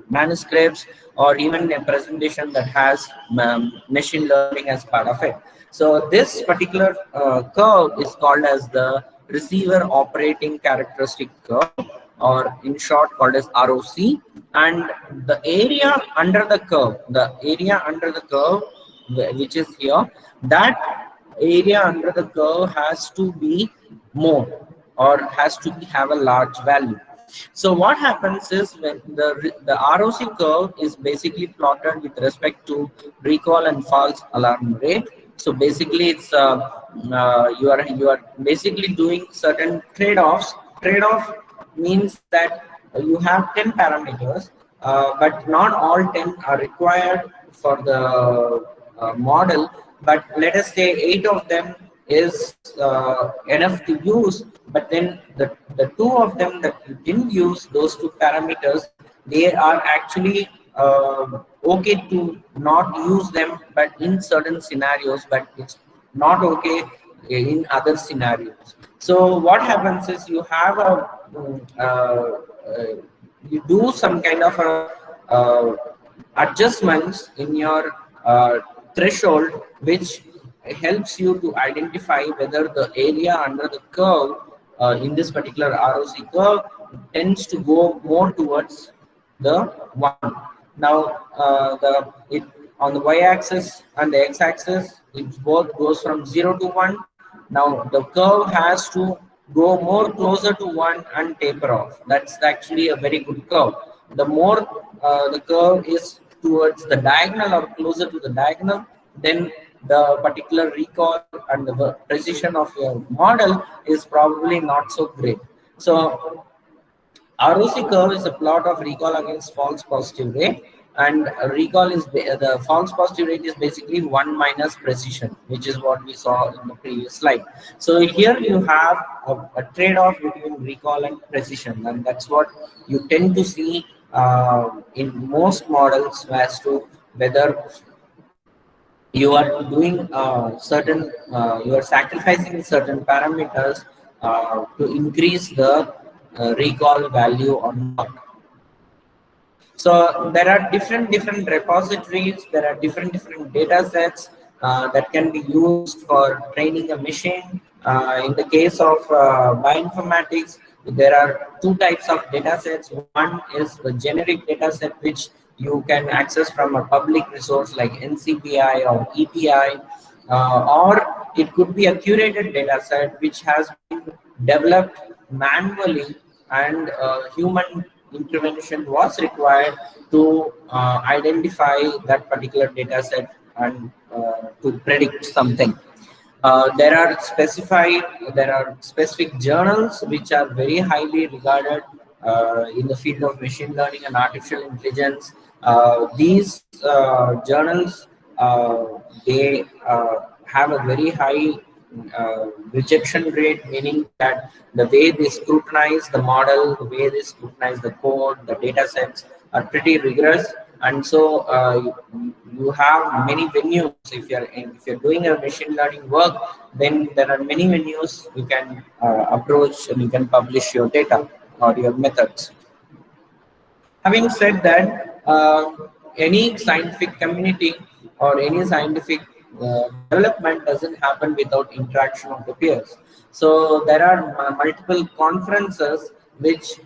manuscripts, or even a presentation that has machine learning as part of it. So this particular curve is called as the receiver operating characteristic curve, or in short called as ROC. And the area under the curve, which is here, that area under the curve has to be more, or has to have a large value. So what happens is, when the ROC curve is basically plotted with respect to recall and false alarm rate. So basically it's you are basically doing certain trade-offs. Trade-off means that you have 10 parameters. but not all 10 are required for the model. But let us say 8 of them is enough to use, but then the 2 of them that you didn't use, those 2 parameters, they are actually okay to not use them, but in certain scenarios, but it's not okay in other scenarios. So what happens is you have you do some kind of adjustments in your threshold, which helps you to identify whether the area under the curve in this particular ROC curve tends to go more towards the 1. Now, on the y-axis and the x-axis, it both goes from 0 to 1. Now, the curve has to go more closer to 1 and taper off. That's actually a very good curve. The more the curve is towards the diagonal or closer to the diagonal, then the particular recall and the precision of your model is probably not so great. So ROC curve is a plot of recall against false positive rate, and recall is the false positive rate is basically 1 minus precision, which is what we saw in the previous slide. So here you have a trade-off between recall and precision, and that's what you tend to see in most models as to whether you are doing you are sacrificing certain parameters to increase the recall value or not. So there are different repositories, there are different data sets that can be used for training a machine. In the case of bioinformatics, there are 2 types of data sets. One is the generic data set, which you can access from a public resource like NCBI or EPI, or it could be a curated data set which has been developed manually, and human intervention was required to identify that particular data set and to predict something. There are specific journals which are very highly regarded in the field of machine learning and artificial intelligence. These journals, they have a very high rejection rate, meaning that the way they scrutinize the model, the way they scrutinize the code, the data sets are pretty rigorous. And so you have many venues. If you're doing a machine learning work, then there are many venues you can approach, and you can publish your data or your methods. Having said that, any scientific community or any scientific development doesn't happen without interaction of the peers. So there are multiple conferences which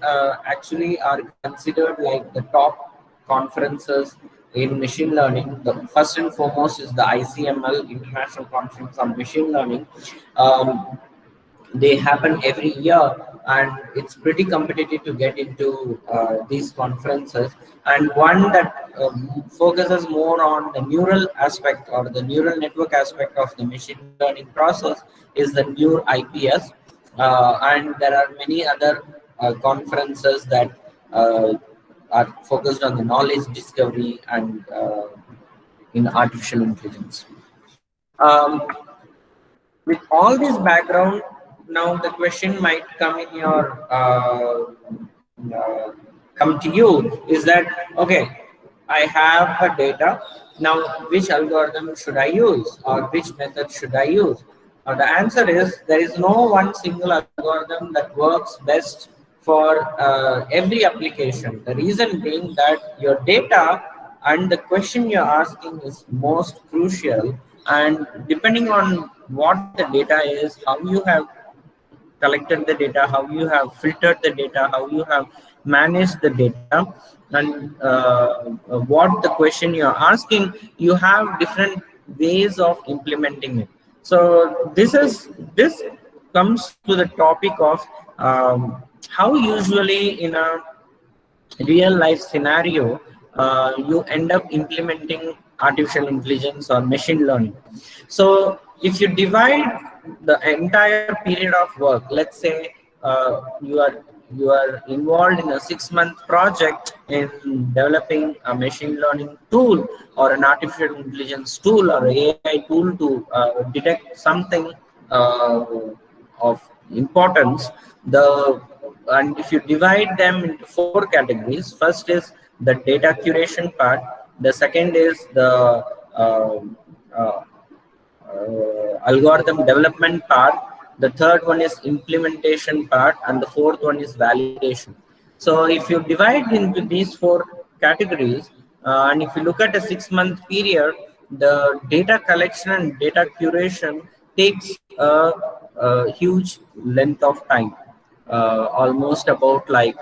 actually are considered like the top conferences in machine learning. The first and foremost is the ICML, International Conference on Machine Learning. They happen every year, and it's pretty competitive to get into these conferences. And one that focuses more on the neural aspect or the neural network aspect of the machine learning process is the NeurIPS. And there are many other conferences that are focused on the knowledge discovery and in artificial intelligence. With all this background, now the question might come in your come to you is that, okay, I have a data, now which algorithm should I use, or which method should I use? The answer is there is no one single algorithm that works best for every application. The reason being that your data and the question you're asking is most crucial, and depending on what the data is, how you have collected the data, how you have filtered the data, how you have managed the data, and what the question you're asking, you have different ways of implementing it. So this comes to the topic of how usually in a real life scenario you end up implementing artificial intelligence or machine learning. So if you divide the entire period of work, let's say you are you are involved in a 6-month project in developing a machine learning tool or an artificial intelligence tool or AI tool to detect something of importance, and if you divide them into 4 categories, first is the data curation part, the second is the uh, algorithm development part, the third one is implementation part, and the fourth one is validation. So if you divide into these 4 categories, and if you look at a 6-month period, the data collection and data curation takes a huge length of time. Almost about like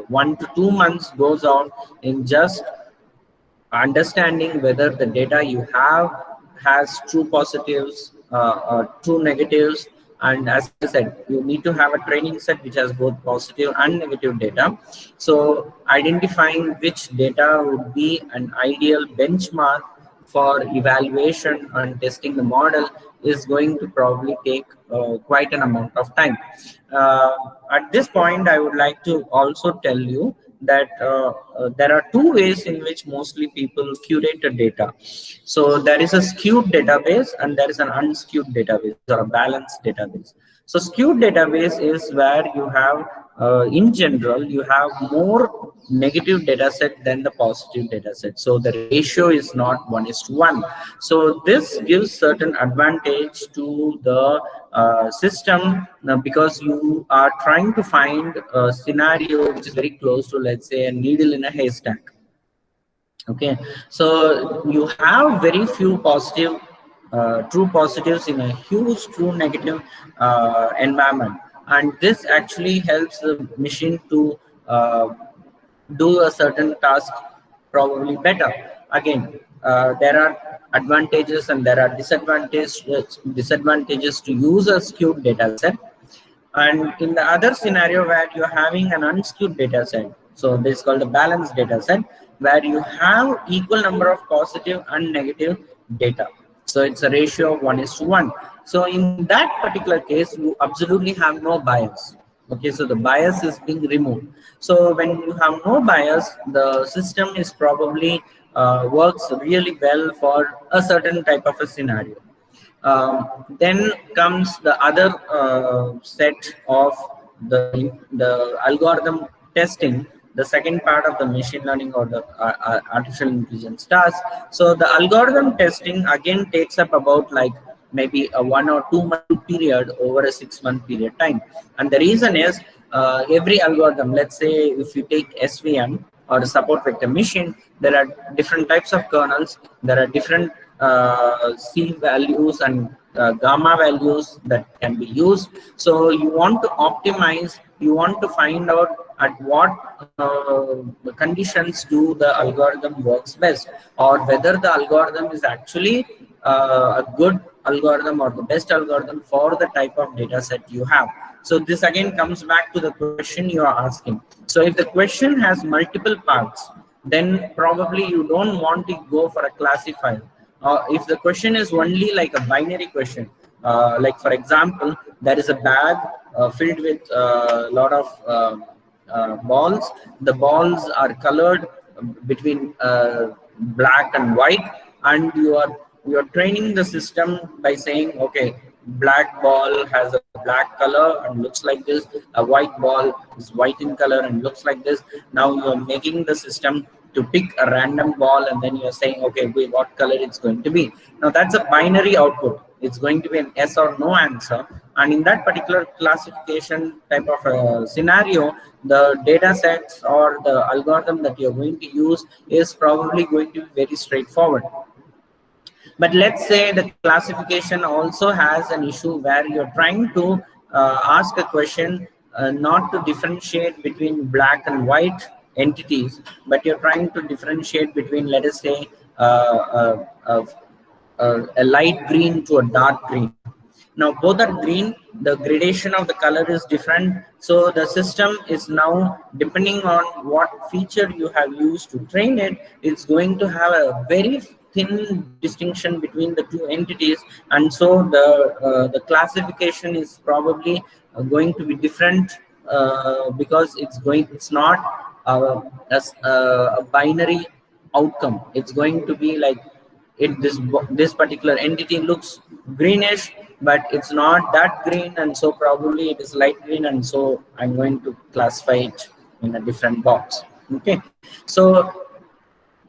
1 to 2 months goes on in just understanding whether the data you have has true positives or true negatives. And as I said, you need to have a training set which has both positive and negative data. So identifying which data would be an ideal benchmark for evaluation and testing the model is going to probably take quite an amount of time. At this point, I would like to also tell you that there are 2 ways in which mostly people curate the data. So there is a skewed database and there is an unskewed database or a balanced database. So skewed database is where you have, in general, you have more negative data set than the positive data set. So the ratio is not 1:1. So this gives certain advantage to the system because you are trying to find a scenario which is very close to, let's say, a needle in a haystack. Okay, so you have very few positive true positives in a huge true negative environment, and this actually helps the machine to do a certain task probably better. Again, there are advantages and there are disadvantages to use a skewed data set. And in the other scenario where you're having an unskewed data set, so this is called a balanced data set, where you have equal number of positive and negative data. So it's a ratio of 1:1. So in that particular case, you absolutely have no bias. Okay, so the bias is being removed. So when you have no bias, the system is probably works really well for a certain type of a scenario. Then comes the other set of the algorithm testing, the second part of the machine learning or the artificial intelligence task. So the algorithm testing again takes up about like maybe a 1 or 2 month period over a 6-month period time. And the reason is every algorithm, let's say if you take SVM or a support vector machine, there are different types of kernels, there are different C values and gamma values that can be used. So you want to optimize, you want to find out at what conditions do the algorithm works best, or whether the algorithm is actually a good algorithm or the best algorithm for the type of data set you have. So this again comes back to the question you are asking. So if the question has multiple parts, then probably you don't want to go for a classifier. If the question is only like a binary question, like for example, there is a bag filled with a lot of balls. The balls are colored between black and white, and you are training the system by saying, okay, black ball has a black color and looks like this, a white ball is white in color and looks like this. Now you are making the system to pick a random ball, and then you're saying, okay, wait, what color it's going to be. Now that's a binary output. It's going to be an yes or no answer. And in that particular classification type of a scenario, the data sets or the algorithm that you're going to use is probably going to be very straightforward. But let's say the classification also has an issue where you're trying to ask a question not to differentiate between black and white entities, but you're trying to differentiate between, let us say, a light green to a dark green. Now both are green, the gradation of the color is different. So the system is now, depending on what feature you have used to train it, it's going to have a very thin distinction between the two entities, and so the classification is probably going to be different because it's not a binary outcome. It's going to be like this particular entity looks greenish, but it's not that green, and so probably it is light green, and so I'm going to classify it in a different box. Okay, so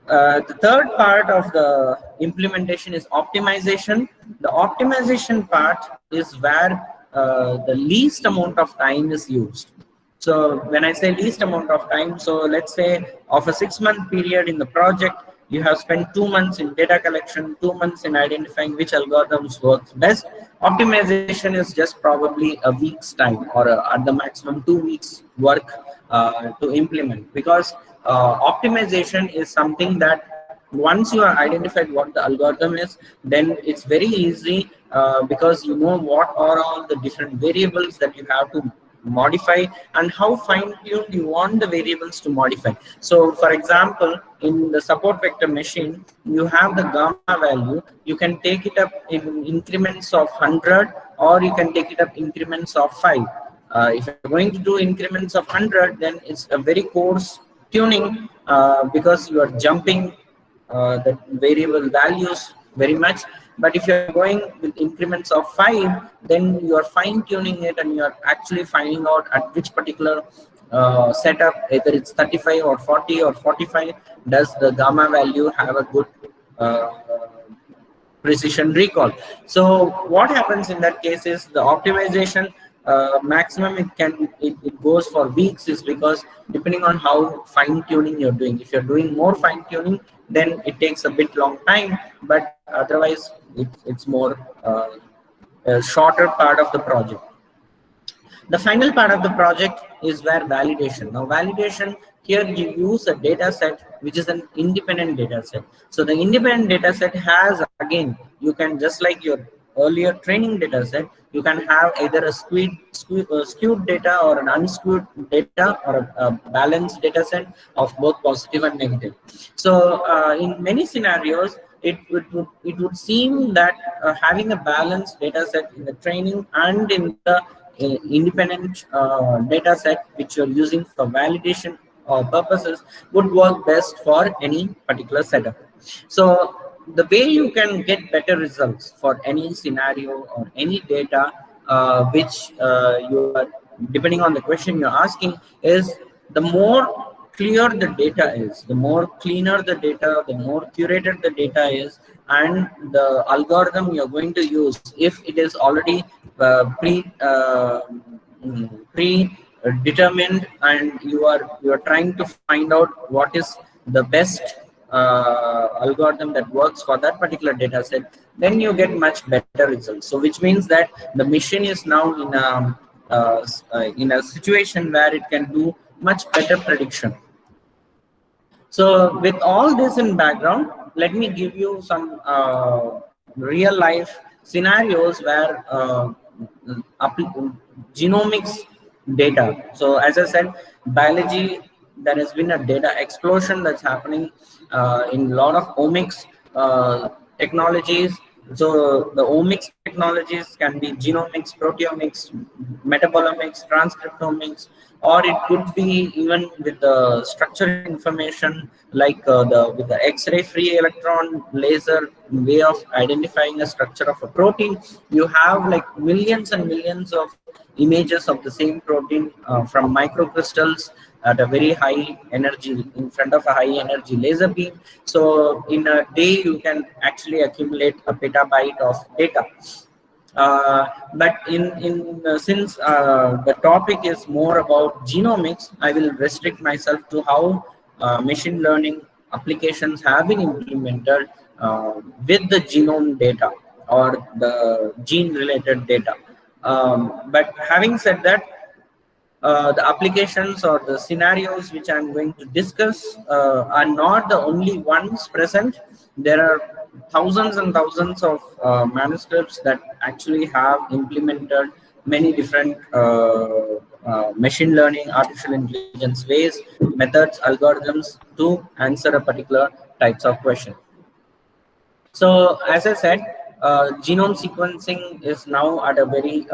the third part of the implementation is optimization. The optimization part is where the least amount of time is used. So when I say least amount of time, so let's say of a 6-month period in the project, you have spent 2 months in data collection, 2 months in identifying which algorithms works best. Optimization is just probably a week's time, or at the maximum 2 weeks work to implement, because optimization is something that once you are identified what the algorithm is, then it's very easy because you know what are all the different variables that you have to modify and how fine-tuned you want the variables to modify. So for example, in the support vector machine, you have the gamma value. You can take it up in increments of 100, or you can take it up increments of 5. If you're going to do increments of 100, then it's a very coarse tuning because you are jumping the variable values very much. But if you're going with increments of 5, then you are fine tuning it, and you are actually finding out at which particular setup, either it's 35 or 40 or 45, does the gamma value have a good precision recall. So what happens in that case is the optimization maximum it goes for weeks, is because depending on how fine tuning you're doing. If you're doing more fine tuning, then it takes a bit long time, but otherwise it's more a shorter part of the project. The final part of the project is where validation. Now validation, here you use a data set which is an independent data set. So the independent data set has, again, you can, just like your earlier training data set, you can have either a skewed data or an unskewed data, or a balanced data set of both positive and negative. So in many scenarios, it would seem that having a balanced data set in the training and in the independent data set which you're using for validation purposes would work best for any particular setup. So the way you can get better results for any scenario or any data which you are, depending on the question you're asking, is the more clear the data is, the more cleaner the data, the more curated the data is, and the algorithm you're going to use, if it is already predetermined, and you are trying to find out what is the best algorithm that works for that particular data set, then you get much better results. So which means that the machine is now in a situation where it can do much better prediction. So with all this in background, let me give you some real life scenarios where genomics data. So as I said, biology, there has been a data explosion that's happening in a lot of omics technologies. So the omics technologies can be genomics, proteomics, metabolomics, transcriptomics, or it could be even with the structural information, like with the X-ray free electron laser way of identifying a structure of a protein. You have like millions and millions of images of the same protein from microcrystals at a very high energy in front of a high energy laser beam. So in a day you can actually accumulate a petabyte of data. But since the topic is more about genomics, I will restrict myself to how machine learning applications have been implemented with the genome data or the gene related data. But having said that, the applications or the scenarios which I'm going to discuss are not the only ones present. There are thousands and thousands of manuscripts that actually have implemented many different machine learning, artificial intelligence ways, methods, algorithms to answer a particular types of question. So as I said, genome sequencing is now at a very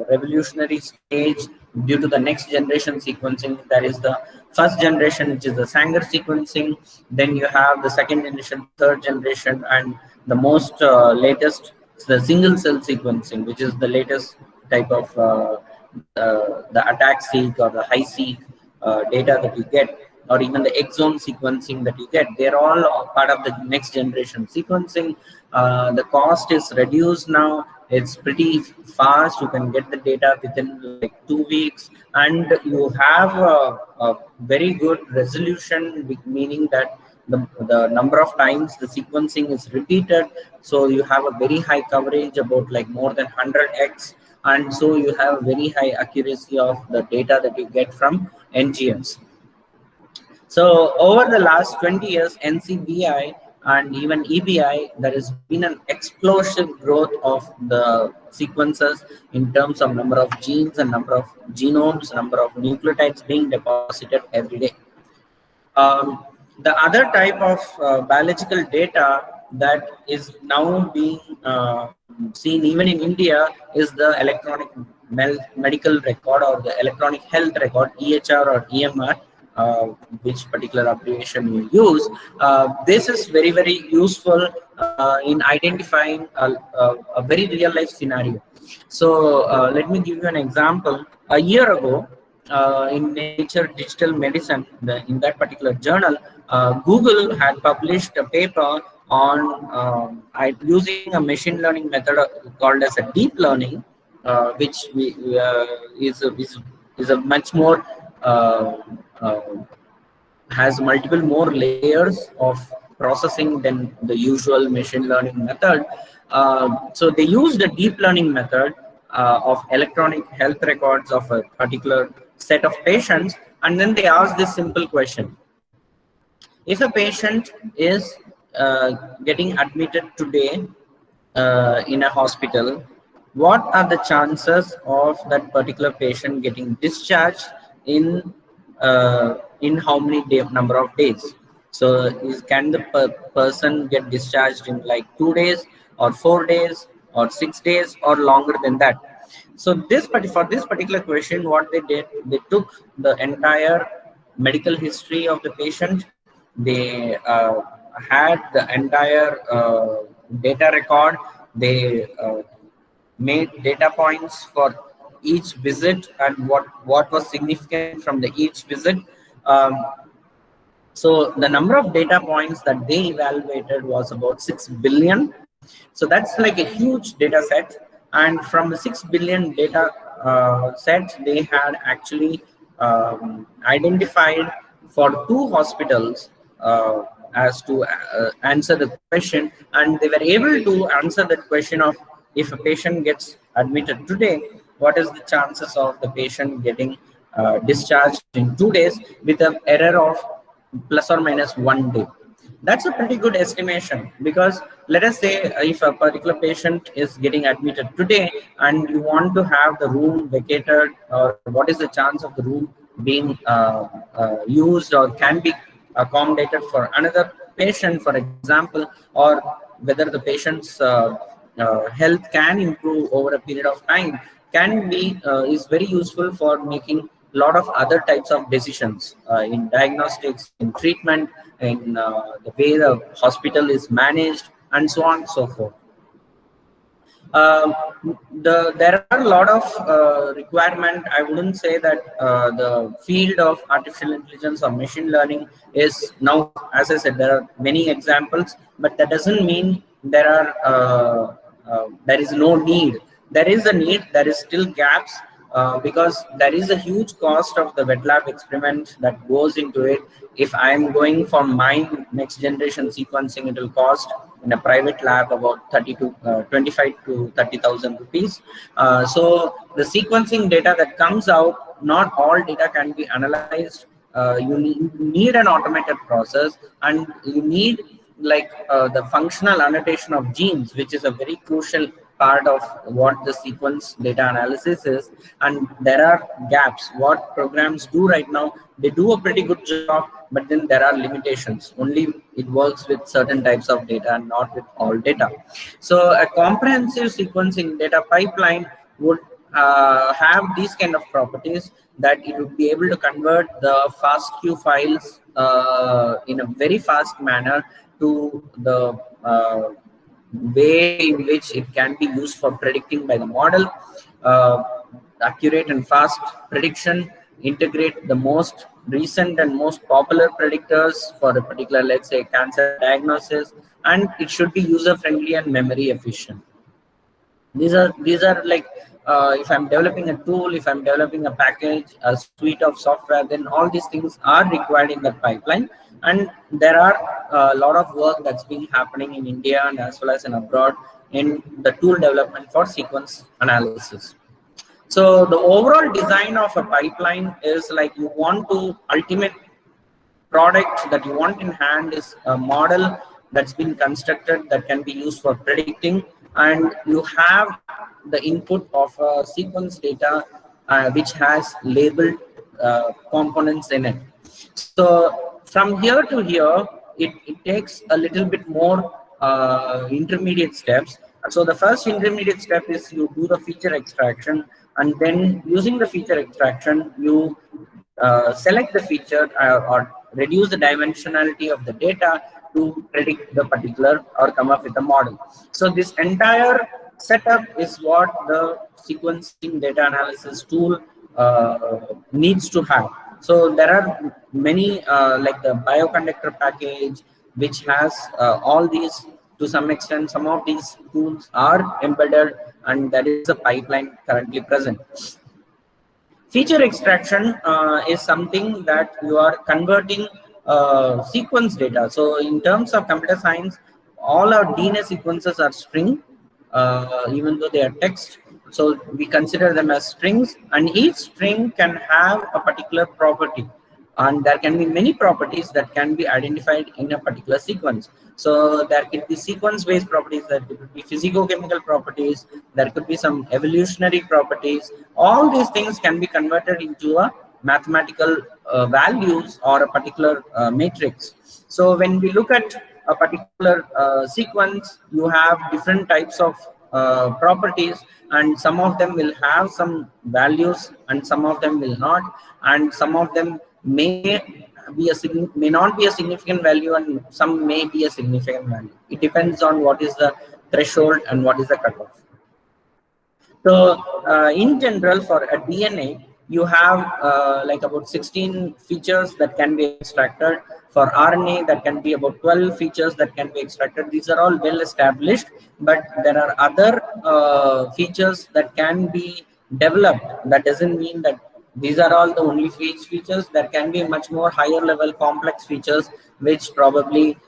revolutionary stage due to the next generation sequencing. There is the first generation, which is the Sanger sequencing. Then you have the second generation, third generation, and the most latest, the single cell sequencing, which is the latest type of the ATAC-seq or the HiSeq data that you get, or even the exome sequencing that you get. They're all part of the next generation sequencing. The cost is reduced now. It's pretty fast. You can get the data within like 2 weeks, and you have a very good resolution, meaning that the number of times the sequencing is repeated. So you have a very high coverage, about like more than 100x. And so you have very high accuracy of the data that you get from NGS. So over the last 20 years, NCBI and even EBI, there has been an explosive growth of the sequences in terms of number of genes and number of genomes, number of nucleotides being deposited every day. The other type of biological data that is now being seen even in India is the electronic medical record, or the electronic health record, EHR or EMR, which particular abbreviation you use. This is very, very useful in identifying a very real life scenario. So let me give you an example. A year ago, in Nature Digital Medicine, in that particular journal, Google had published a paper on using a machine learning method called as a deep learning, which is a much more has multiple more layers of processing than the usual machine learning method. So they used a deep learning method of electronic health records of a particular set of patients, and then they asked this simple question: if a patient is getting admitted today in a hospital, what are the chances of that particular patient getting discharged in how many number of days? So can the person get discharged in like 2 days or 4 days or 6 days or longer than that? So for this particular question, what they did, they took the entire medical history of the patient. They had the entire data record. They made data points for each visit and what was significant from each visit. So the number of data points that they evaluated was about 6 billion. So that's like a huge data set. And from the 6 billion data set, they had actually identified for 2 hospitals as to answer the question. And they were able to answer that question of, if a patient gets admitted today, what is the chances of the patient getting discharged in 2 days with an error of plus or minus 1 day. That's a pretty good estimation, because let us say if a particular patient is getting admitted today and you want to have the room vacated, or what is the chance of the room being used or can be accommodated for another patient, for example, or whether the patient's health can improve over a period of time, is very useful for making a lot of other types of decisions in diagnostics, in treatment, in the way the hospital is managed, and so on and so forth. There are a lot of requirement. I wouldn't say that the field of artificial intelligence or machine learning is now, as I said, there are many examples, but that doesn't mean there is no need. There is a need. There is still gaps because there is a huge cost of the wet lab experiment that goes into it. If I am going for my next generation sequencing, it will cost in a private lab about 25 to 30,000 rupees. So the sequencing data that comes out, not all data can be analyzed. You need an automated process, and you need like the functional annotation of genes, which is a very crucial part of what the sequence data analysis is. And there are gaps. What programs do right now, they do a pretty good job, but then there are limitations. Only it works with certain types of data and not with all data. So a comprehensive sequencing data pipeline would have these kind of properties that it would be able to convert the FASTQ files in a very fast manner to the way in which it can be used for predicting by the model, accurate and fast prediction, integrate the most recent and most popular predictors for a particular, let's say, cancer diagnosis, and it should be user friendly and memory efficient. These are like, if I'm developing a tool, if I'm developing a package, a suite of software, then all these things are required in the pipeline. And there are a lot of work that's been happening in India and as well as in abroad in the tool development for sequence analysis. So the overall design of a pipeline is like, you want to ultimate product that you want in hand is a model that's been constructed that can be used for predicting, and you have the input of sequence data which has labeled components in it. So from here to here, it takes a little bit more intermediate steps. So the first intermediate step is you do the feature extraction, and then using the feature extraction, you select the feature or reduce the dimensionality of the data to predict the particular or come up with a model. So this entire setup is what the sequencing data analysis tool needs to have. So there are many like the bioconductor package, which has all these to some extent. Some of these tools are embedded, and that is a pipeline currently present. Feature extraction is something that you are converting sequence data. So in terms of computer science, all our DNA sequences are string, even though they are text. So we consider them as strings, and each string can have a particular property, and there can be many properties that can be identified in a particular sequence. So there could be sequence-based properties, there could be physicochemical properties, there could be some evolutionary properties. All these things can be converted into a mathematical values or a particular matrix. So when we look at a particular sequence, you have different types of properties, and some of them will have some values and some of them will not, and some of them may not be a significant value, and some may be a significant value. It depends on what is the threshold and what is the cutoff. So in general, for a DNA, you have like about 16 features that can be extracted. For RNA, that can be about 12 features that can be extracted. These are all well established, but there are other features that can be developed. That doesn't mean that these are all the only features. There can be much more higher level complex features, which probably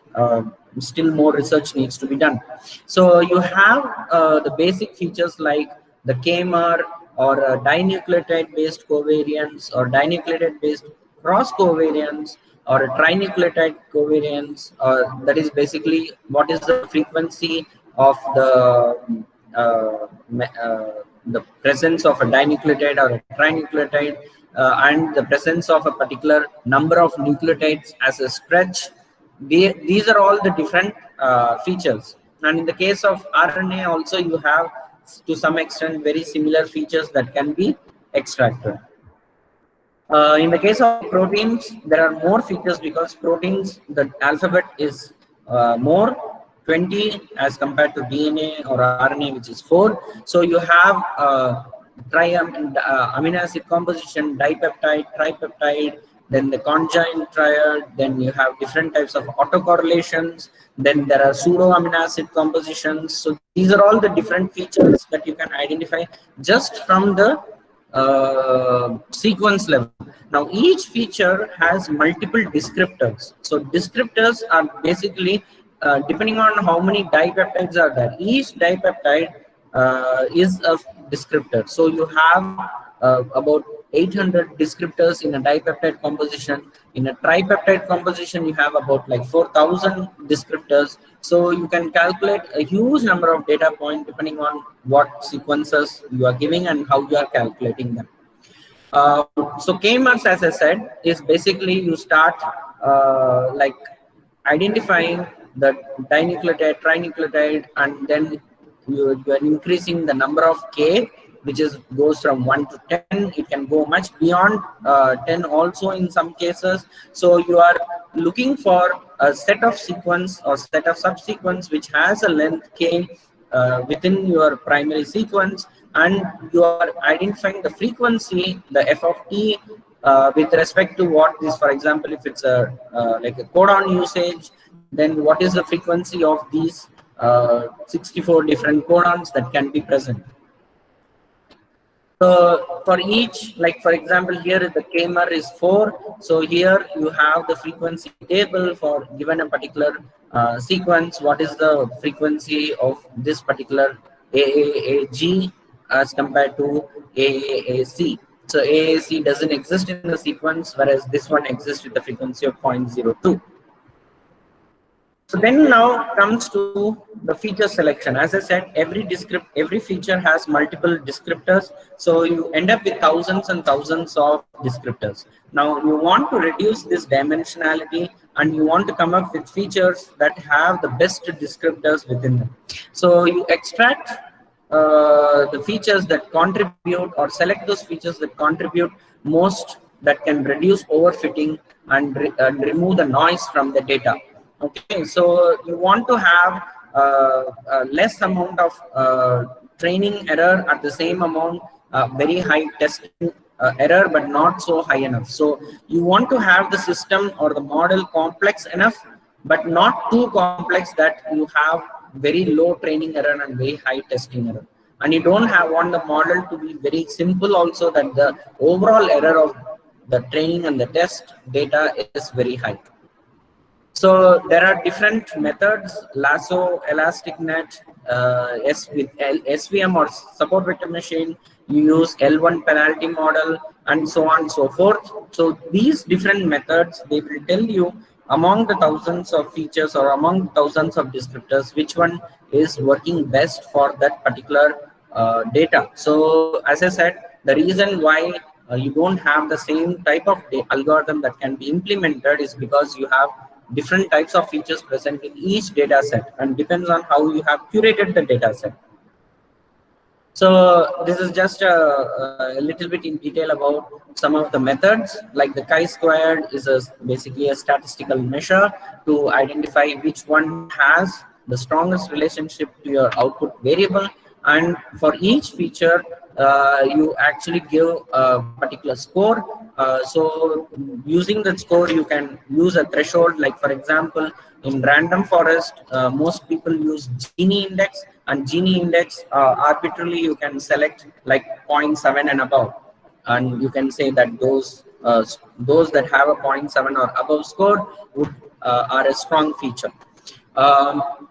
still more research needs to be done. So you have the basic features like the k-mer, or dinucleotide based covariance, or dinucleotide based cross covariance, or a trinucleotide covariance. That is basically what is the frequency of the presence of a dinucleotide or a trinucleotide, and the presence of a particular number of nucleotides as a stretch. These are all the different features. And in the case of RNA also, you have to some extent very similar features that can be extracted. In the case of proteins, there are more features, because proteins, the alphabet is more, 20, as compared to DNA or RNA, which is 4. So you have amino acid composition, dipeptide, tripeptide, then the conjoined triad, then you have different types of autocorrelations, then there are pseudo amino acid compositions. So these are all the different features that you can identify just from the sequence level. Now each feature has multiple descriptors. So descriptors are basically depending on how many dipeptides are there. Each dipeptide is a descriptor. So you have about 800 descriptors in a dipeptide composition. In a tripeptide composition, you have about like 4,000 descriptors. So you can calculate a huge number of data points depending on what sequences you are giving and how you are calculating them. So k-mers, as I said, is basically you start like identifying the dinucleotide, trinucleotide, and then you are increasing the number of K which is goes from 1 to 10. It can go much beyond 10 also in some cases. So you are looking for a set of sequence or set of subsequence which has a length k within your primary sequence, and you are identifying the frequency, the f of t, with respect to what is, for example, if it's a like a codon usage, then what is the frequency of these 64 different codons that can be present. So for each, like for example, here the k-mer is 4. So here you have the frequency table for given a particular sequence. What is the frequency of this particular AAAG as compared to AAAC? So AAC doesn't exist in the sequence, whereas this one exists with the frequency of 0.02. So then now comes to the feature selection. As I said, every feature has multiple descriptors. So you end up with thousands and thousands of descriptors. Now you want to reduce this dimensionality and you want to come up with features that have the best descriptors within them. So you extract the features that contribute, or select those features that contribute most, that can reduce overfitting and remove the noise from the data. Okay, so you want to have a less amount of training error, at the same amount very high testing error, but not so high enough. So you want to have the system or the model complex enough, but not too complex that you have very low training error and very high testing error. And you don't want the model to be very simple also, that the overall error of the training and the test data is very high. So there are different methods: lasso, elastic net, with SVM or support vector machine. You use L1 penalty model, and so on and so forth. So these different methods, they will tell you among the thousands of features or among thousands of descriptors, which one is working best for that particular data. So as I said, the reason why you don't have the same type of algorithm that can be implemented is because you have different types of features present in each data set, and depends on how you have curated the data set. So this is just a little bit in detail about some of the methods. Like the chi-squared is basically a statistical measure to identify which one has the strongest relationship to your output variable, and for each feature you actually give a particular score. So using that score, you can use a threshold. Like for example, in random forest, most people use Gini index, and Gini index arbitrarily you can select like 0.7 and above, and you can say that those that have a 0.7 or above score are a strong feature.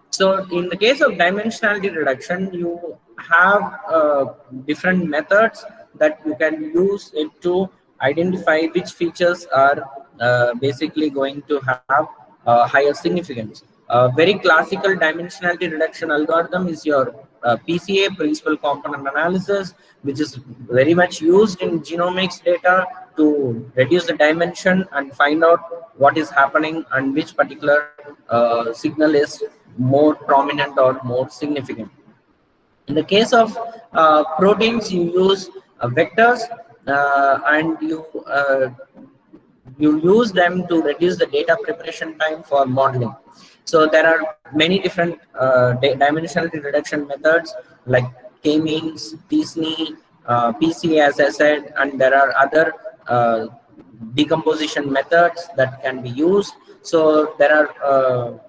So in the case of dimensionality reduction, you have different methods that you can use it to identify which features are basically going to have higher significance. Very classical dimensionality reduction algorithm is your PCA, principal component analysis, which is very much used in genomics data to reduce the dimension and find out what is happening and which particular signal is more prominent or more significant. In the case of proteins, you use vectors, and you use them to reduce the data preparation time for modeling. So there are many different dimensionality reduction methods like k-means, t-SNE, PCA, as I said, and there are other decomposition methods that can be used. So there are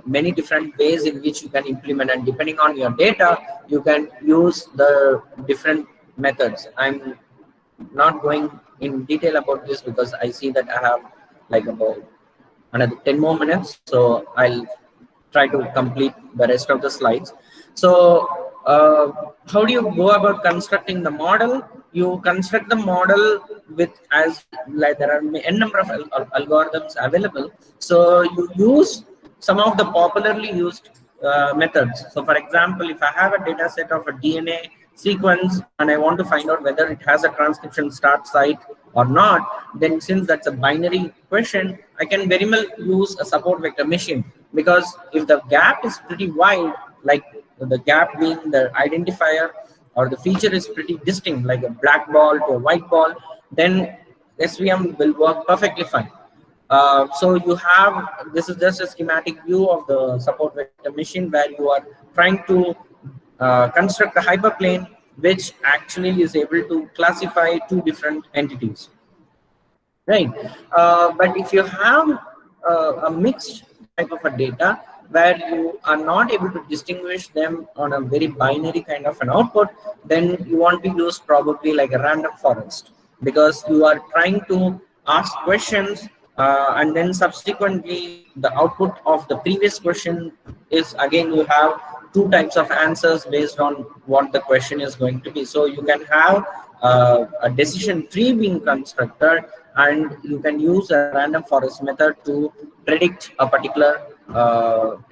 many different ways in which you can implement, and depending on your data, you can use the different methods. I'm not going in detail about this because I see that I have like about another 10 more minutes, so I'll try to complete the rest of the slides. So how do you go about constructing the model? You construct the model with, as like there are n number of algorithms available, so you use some of the popularly used methods. So for example, if I have a data set of a DNA sequence and I want to find out whether it has a transcription start site or not, then since that's a binary question, I can very well use a support vector machine, because if the gap is pretty wide, like the gap being the identifier or the feature is pretty distinct, like a black ball to a white ball, then SVM will work perfectly fine. So you have, this is just a schematic view of the support vector machine where you are trying to construct a hyperplane which actually is able to classify two different entities, right? But if you have a mixed type of a data where you are not able to distinguish them on a very binary kind of an output, then you want to use probably like a random forest, because you are trying to ask questions and then subsequently the output of the previous question is, again, you have two types of answers based on what the question is going to be. So you can have a decision tree being constructed, and you can use a random forest method to predict a particular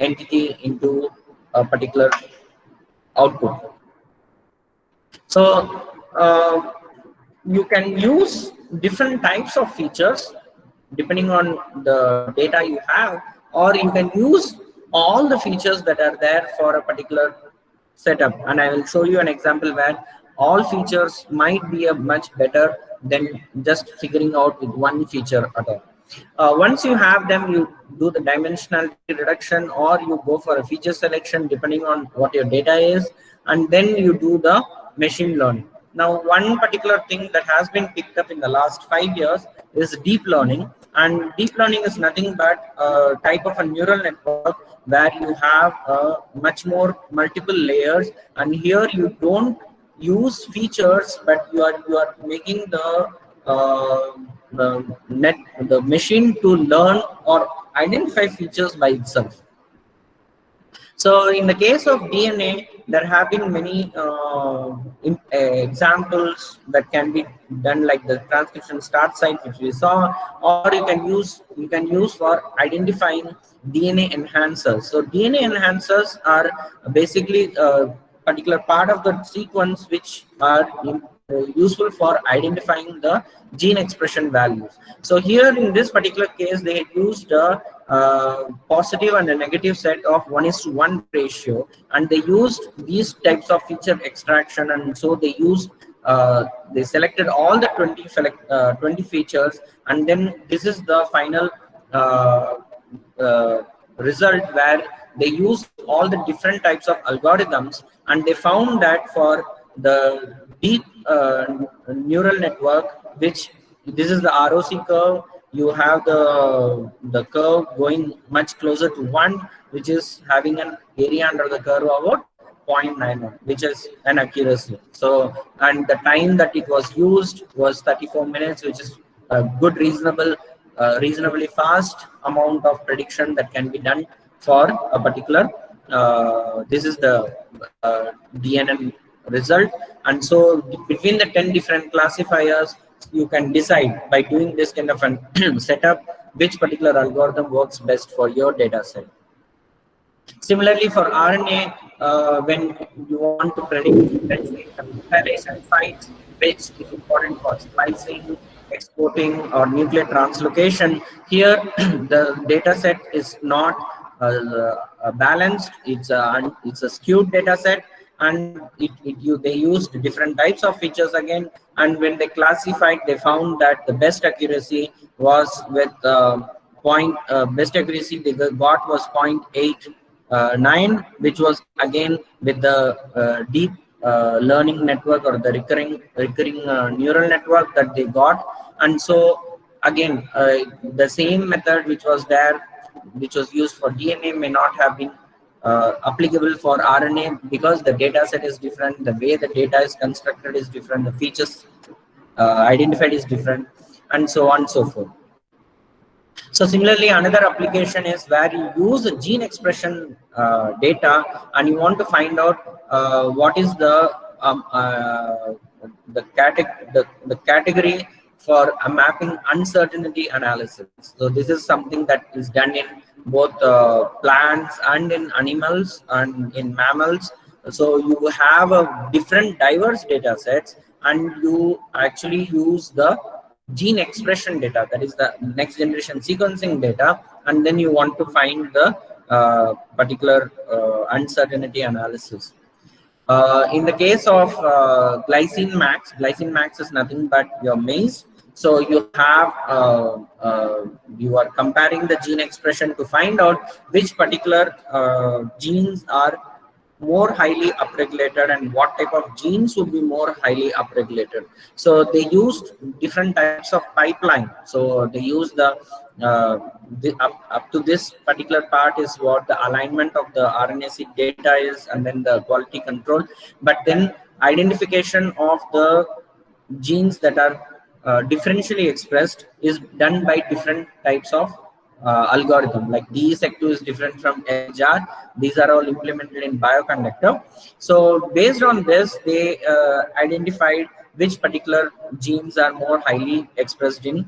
entity into a particular output. So you can use different types of features depending on the data you have, or you can use all the features that are there for a particular setup. And I will show you an example where all features might be a much better than just figuring out with one feature at all. Once you have them, you do the dimensionality reduction, or you go for a feature selection depending on what your data is, and then you do the machine learning. Now, one particular thing that has been picked up in the last 5 years is deep learning. And deep learning is nothing but a type of a neural network where you have much more multiple layers, and here you don't use features, but you are making the machine to learn or identify features by itself. So in the case of DNA, there have been many examples that can be done, like the transcription start site, which we saw, or you can use for identifying DNA enhancers. So DNA enhancers are basically a particular part of the sequence which are useful for identifying the gene expression values. So here in this particular case, they used a positive and a negative set of 1:1 ratio, and they used these types of feature extraction, and so they used they selected all the 20 features, and then this is the final result where they used all the different types of algorithms, and they found that for the deep neural network, which this is the ROC curve, you have the curve going much closer to 1, which is having an area under the curve of about 0.91, which is an accuracy. So, and the time that it was used was 34 minutes, which is a good, reasonably fast amount of prediction that can be done for a particular. This is the DNN result, and so between the 10 different classifiers, you can decide by doing this kind of a setup which particular algorithm works best for your data set. Similarly, for RNA, when you want to predict, let's say, the methylation sites, which is important for splicing, exporting, or nuclear translocation, here the data set is not balanced. It's a skewed data set, and they used different types of features again, and when they classified, they found that the best accuracy was with best accuracy they got was 0.89, which was again with the deep learning network, or the recurring neural network that they got. And so again, the same method which was there, which was used for DNA, may not have been applicable for RNA, because the data set is different, the way the data is constructed is different, the features identified is different, and so on and so forth. So similarly, another application is where you use the gene expression data, and you want to find out what is the category for a mapping uncertainty analysis. So this is something that is done in both plants and in animals and in mammals. So you have a different diverse data sets, and you actually use the gene expression data, that is the next generation sequencing data, and then you want to find the particular uncertainty analysis. In the case of glycine max is nothing but your maize. So you have you are comparing the gene expression to find out which particular genes are more highly upregulated and what type of genes would be more highly upregulated. So they used different types of pipeline. So they used up to this particular part is what the alignment of the RNA-seq data is, and then the quality control. But then identification of the genes that are differentially expressed is done by different types of algorithm. Like DESeq2 is different from HR. These are all implemented in bioconductor. So based on this, they identified which particular genes are more highly expressed in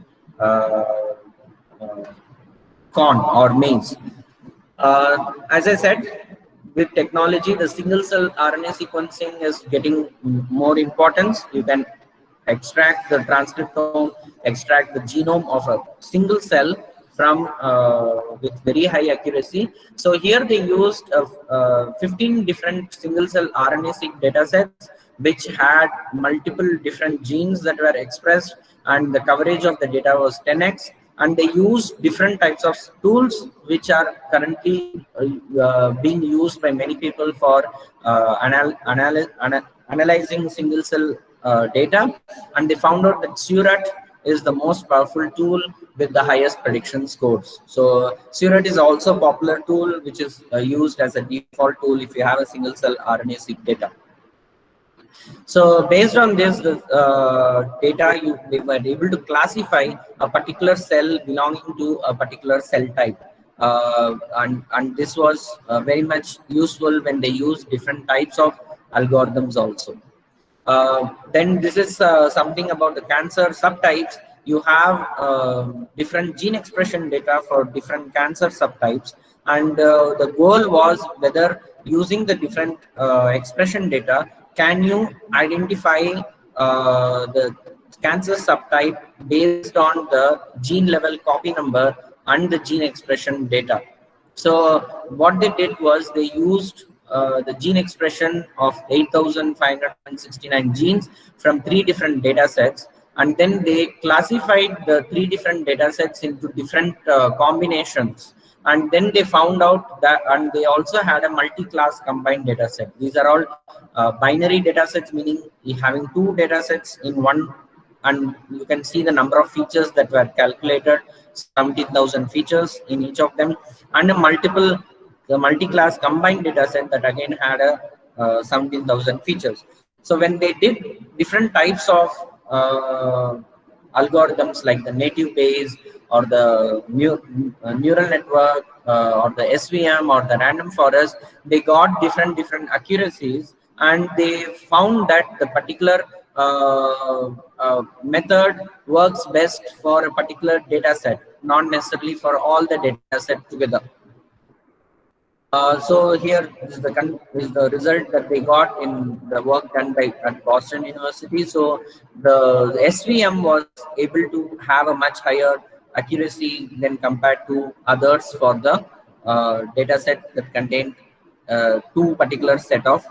corn or maize. As I said, with technology, the single cell RNA sequencing is getting more importance. You can extract the transcriptome, extract the genome of a single cell from with very high accuracy. So here they used 15 different single cell RNA-seq data sets which had multiple different genes that were expressed, and the coverage of the data was 10x. And they use different types of tools which are currently being used by many people for analyzing single cell data. And they found out that Seurat is the most powerful tool with the highest prediction scores. So Seurat is also a popular tool which is used as a default tool if you have a single cell RNA-seq data. So based on this data, they were able to classify a particular cell belonging to a particular cell type. And this was very much useful when they use different types of algorithms also. Then this is something about the cancer subtypes. You have different gene expression data for different cancer subtypes. And the goal was whether using the different expression data, can you identify the cancer subtype based on the gene level copy number and the gene expression data. So what they did was they used the gene expression of 8,569 genes from 3 different data sets, and then they classified the 3 different data sets into different combinations. And then they found out that, and they also had a multi-class combined data set. These are all binary data sets, meaning having 2 data sets in one, and you can see the number of features that were calculated, 17,000 features in each of them, and the multi-class combined data set that again had a 17,000 features. So when they did different types of algorithms like the native Bayes or the neural network or the SVM or the random forest, they got different accuracies, and they found that the particular method works best for a particular data set, not necessarily for all the data set together. So here is the result that they got in the work done at Boston University. So the SVM was able to have a much higher accuracy than compared to others for the data set that contained 2 particular set of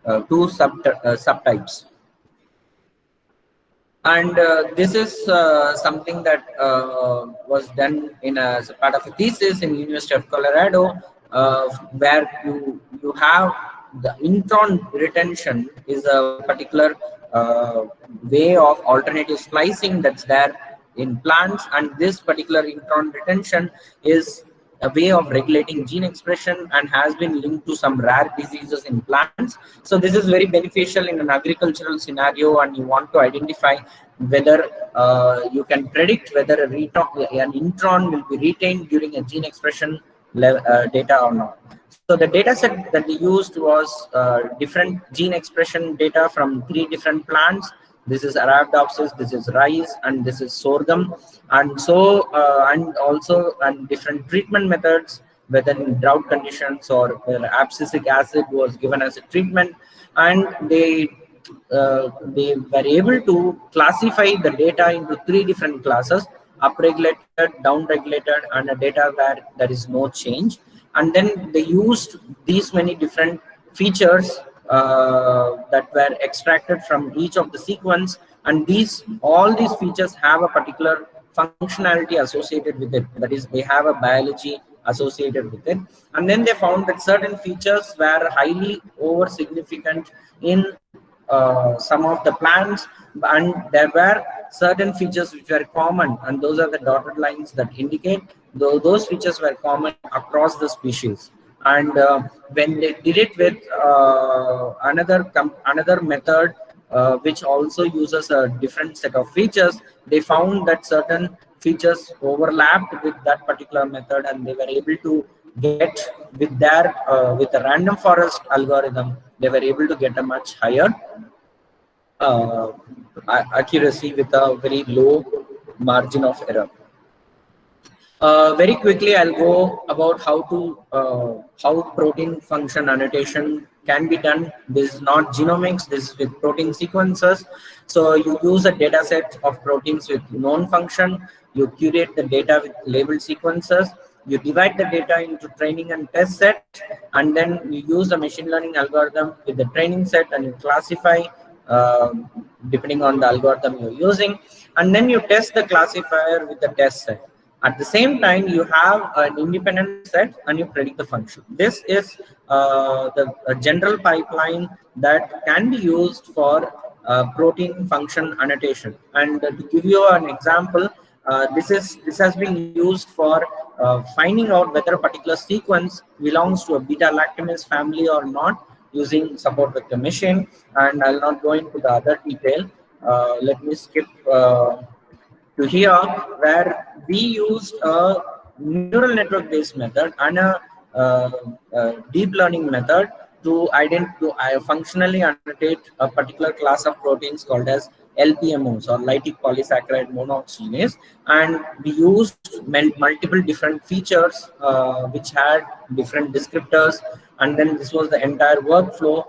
2 subtypes. And this is something that was done as a part of a thesis in University of Colorado, where you have the intron retention is a particular way of alternative splicing that's there in plants, and this particular intron retention is a way of regulating gene expression and has been linked to some rare diseases in plants. So this is very beneficial in an agricultural scenario, and you want to identify whether you can predict whether an intron will be retained during a gene expression data or not. So the data set that we used was different gene expression data from 3 different plants. This is Arabidopsis, this is rice, and this is sorghum. And so, and different treatment methods, whether in drought conditions or whether abscisic acid was given as a treatment. And they were able to classify the data into 3 different classes: upregulated, downregulated, and a data where there is no change. And then they used these many different features that were extracted from each of the sequence, and all these features have a particular functionality associated with it. That is, they have a biology associated with it. And then they found that certain features were highly over significant in some of the plants, and there were certain features which were common, and those are the dotted lines that indicate those features were common across the species. And when they did it with another method which also uses a different set of features, they found that certain features overlapped with that particular method, and they were able to get with their with the random forest algorithm, they were able to get a much higher accuracy with a very low margin of error. Very quickly, I'll go about how protein function annotation can be done. This is not genomics, this is with protein sequences. So you use a data set of proteins with known function, you curate the data with labeled sequences, you divide the data into training and test set, and then you use a machine learning algorithm with the training set, and you classify depending on the algorithm you're using, and then you test the classifier with the test set. At the same time, you have an independent set and you predict the function. This is the general pipeline that can be used for protein function annotation. And to give you an example, this has been used for finding out whether a particular sequence belongs to a beta-lactamase family or not, using support vector machine. And I'll not go into the other detail. Let me skip to here, where we used a neural network based method and a deep learning method to functionally annotate a particular class of proteins called as LPMOs, or lytic polysaccharide monoxygenase, and we used multiple different features which had different descriptors, and then this was the entire workflow.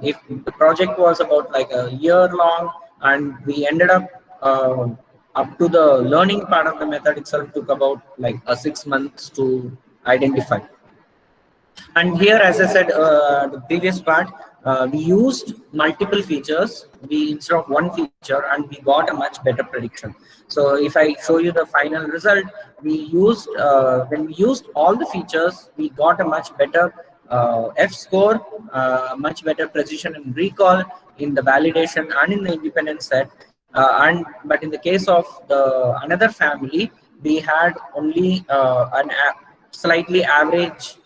If the project was about like a year long, and we ended up to the learning part of the method itself took about like 6 months to identify. And here, as I said, the previous part, we used multiple features instead of one feature, and we got a much better prediction. So if I show you the final result, we used when we used all the features, we got a much better F score, much better precision and recall in the validation and in the independent set. But in the case of the another family, we had only slightly average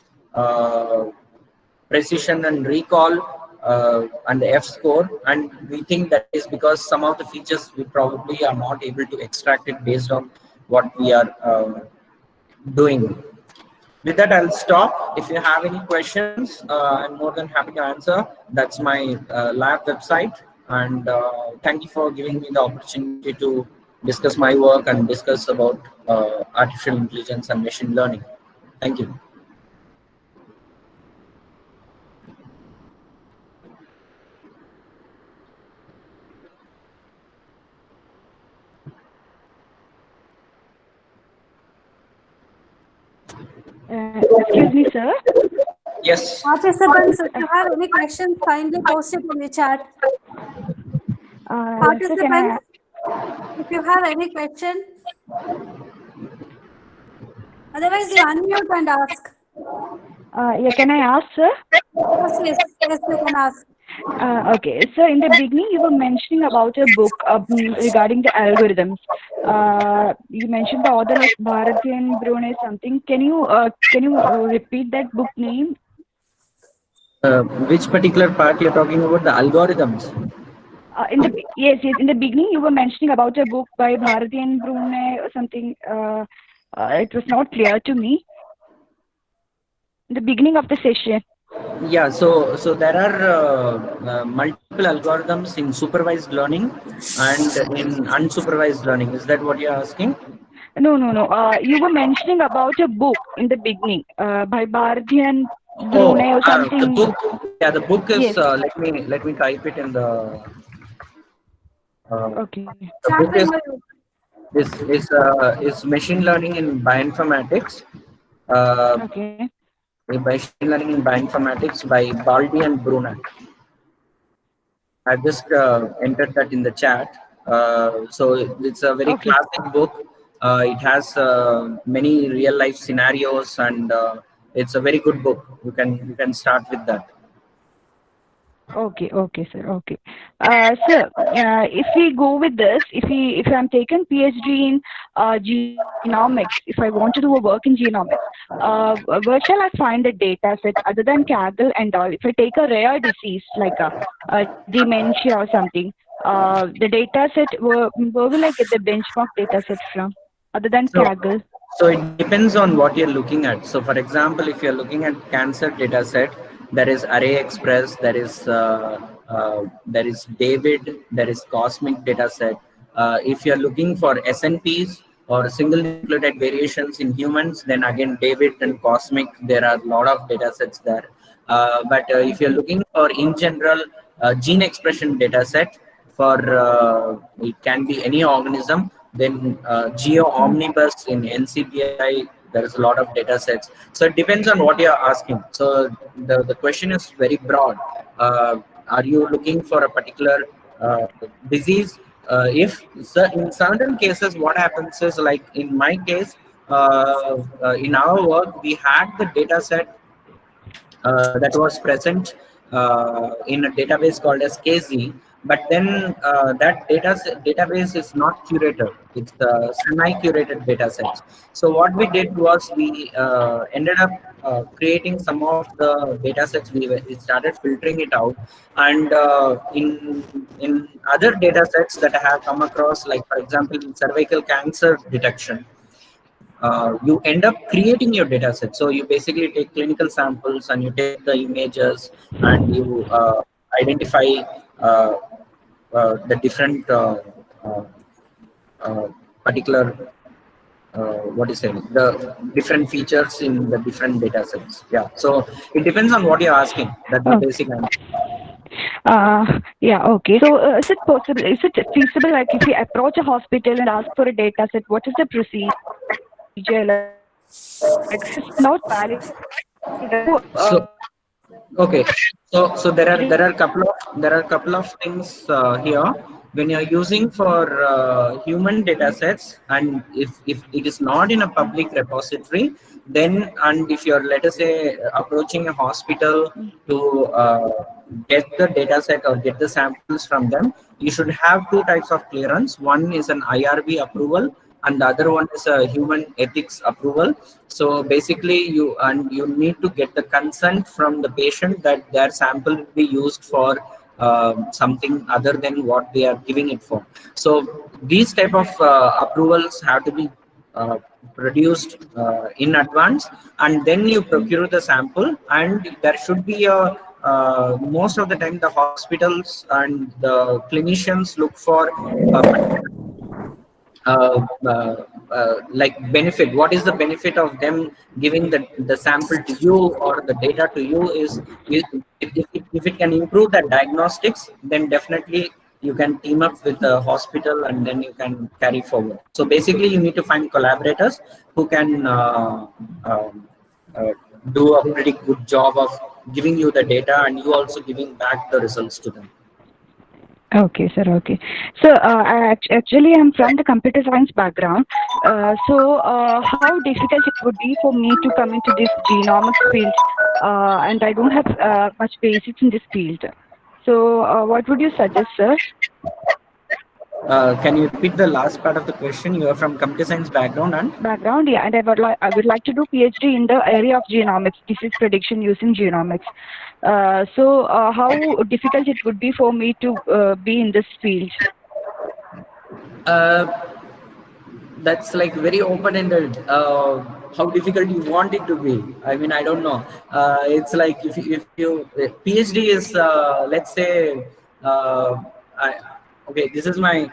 precision and recall and the F score, and we think that is because some of the features we probably are not able to extract it based on what we are doing. With that, I'll stop. If you have any questions, I'm more than happy to answer. That's my lab website. And thank you for giving me the opportunity to discuss my work and discuss about artificial intelligence and machine learning. Thank you. Excuse me, sir. Yes. Participants, if you have any questions, kindly post it in the chat. Participants, if you have any question, otherwise you unmute and ask. Yeah, can I ask, sir? Yes, you can ask. Okay, so in the beginning you were mentioning about a book regarding the algorithms. You mentioned the author of Bharati and Brunei something. Can you repeat that book name? Which particular part you're talking about? The algorithms. Yes. In the beginning you were mentioning about a book by Bharati and Brunei or something. It was not clear to me. In the beginning of the session. Yeah, so there are multiple algorithms in supervised learning and in unsupervised learning. Is that what you're asking? No. You were mentioning about a book in the beginning by Bharati and Brunei or something. The book. Yeah, the book is. Yes. Let me type it in the. Okay. The book is machine learning in bioinformatics. Okay. Machine Learning in Bioinformatics by Baldi and Brunner. I've just entered that in the chat. So it's a very Okay. classic book. It has many real life scenarios, and it's a very good book. You can start with that. Okay, sir. Okay. Sir, if we go with this, if I'm taking PhD in genomics, if I want to do a work in genomics, where shall I find the data set other than Kaggle and all? If I take a rare disease like a dementia or something, the data set, where will I get the benchmark data set from other than Kaggle? So it depends on what you're looking at. So for example, if you're looking at cancer data set, there is Array Express, there is David, there is Cosmic data set. If you're looking for SNPs or single nucleotide variations in humans, then again David and Cosmic, there are a lot of data sets there. But if you're looking for in general gene expression data set for it can be any organism, then Geo Omnibus in NCBI, there is a lot of data sets. So it depends on what you're asking. So the question is very broad. Are you looking for a particular disease? If in certain cases, what happens is, like in my case, in our work, we had the data set that was present in a database called as KZ, but then that database is not curated. It's semi-curated data sets. So what we did was we ended up creating some of the data sets. We started filtering it out, and in other data sets that I have come across, like for example in cervical cancer detection, you end up creating your data set. So you basically take clinical samples and you take the images and you identify the different particular the different features in the different data sets. Yeah, so it depends on what you're asking. That's the basic answer. Yeah, okay. So is it possible, is it feasible, like if you approach a hospital and ask for a data set, what is the procedure? Like, it's not valid. Okay, so there are a couple of things here. When you're using for human data sets, and if it is not in a public repository, then, and if you're, let us say, approaching a hospital to get the data set or get the samples from them, you should have two types of clearance. One is an IRB approval, and the other one is a human ethics approval. So basically you need to get the consent from the patient that their sample will be used for something other than what they are giving it for. So these type of approvals have to be produced in advance, and then you procure the sample, and there should be a most of the time the hospitals and the clinicians look for like benefit. What is the benefit of them giving the sample to you or the data to you? Is if it can improve the diagnostics, then definitely you can team up with the hospital and then you can carry forward. So basically you need to find collaborators who can do a pretty good job of giving you the data and you also giving back the results to them. Okay, sir. Okay. So, actually, I'm from the computer science background. How difficult it would be for me to come into this genomics field? And I don't have much basics in this field. So, what would you suggest, sir? Can you repeat the last part of the question? You are from computer science background, and Yeah, and I would like to do PhD in the area of genomics, disease prediction using genomics. How difficult it would be for me to be in this field? That's like very open-ended. How difficult you want it to be? I mean, I don't know. It's like if you PhD is let's say okay, this is my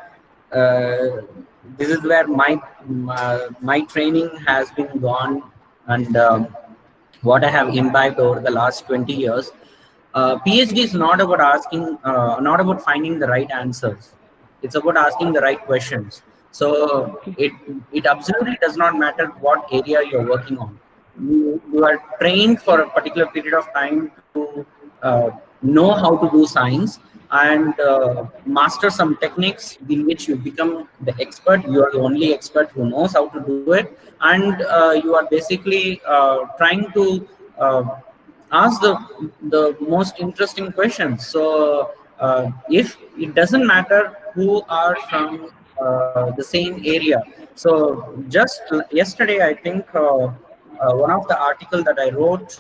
this is where my training has been gone, and what I have imbibed over the last 20 years. PhD is not about asking, not about finding the right answers. It's about asking the right questions. So it absolutely does not matter what area you're working on. you are trained for a particular period of time to know how to do science and master some techniques in which you become the expert. You are the only expert who knows how to do it, and you are basically trying to ask the most interesting questions. So if it doesn't matter who are from the same area. So just yesterday, I think one of the article that I wrote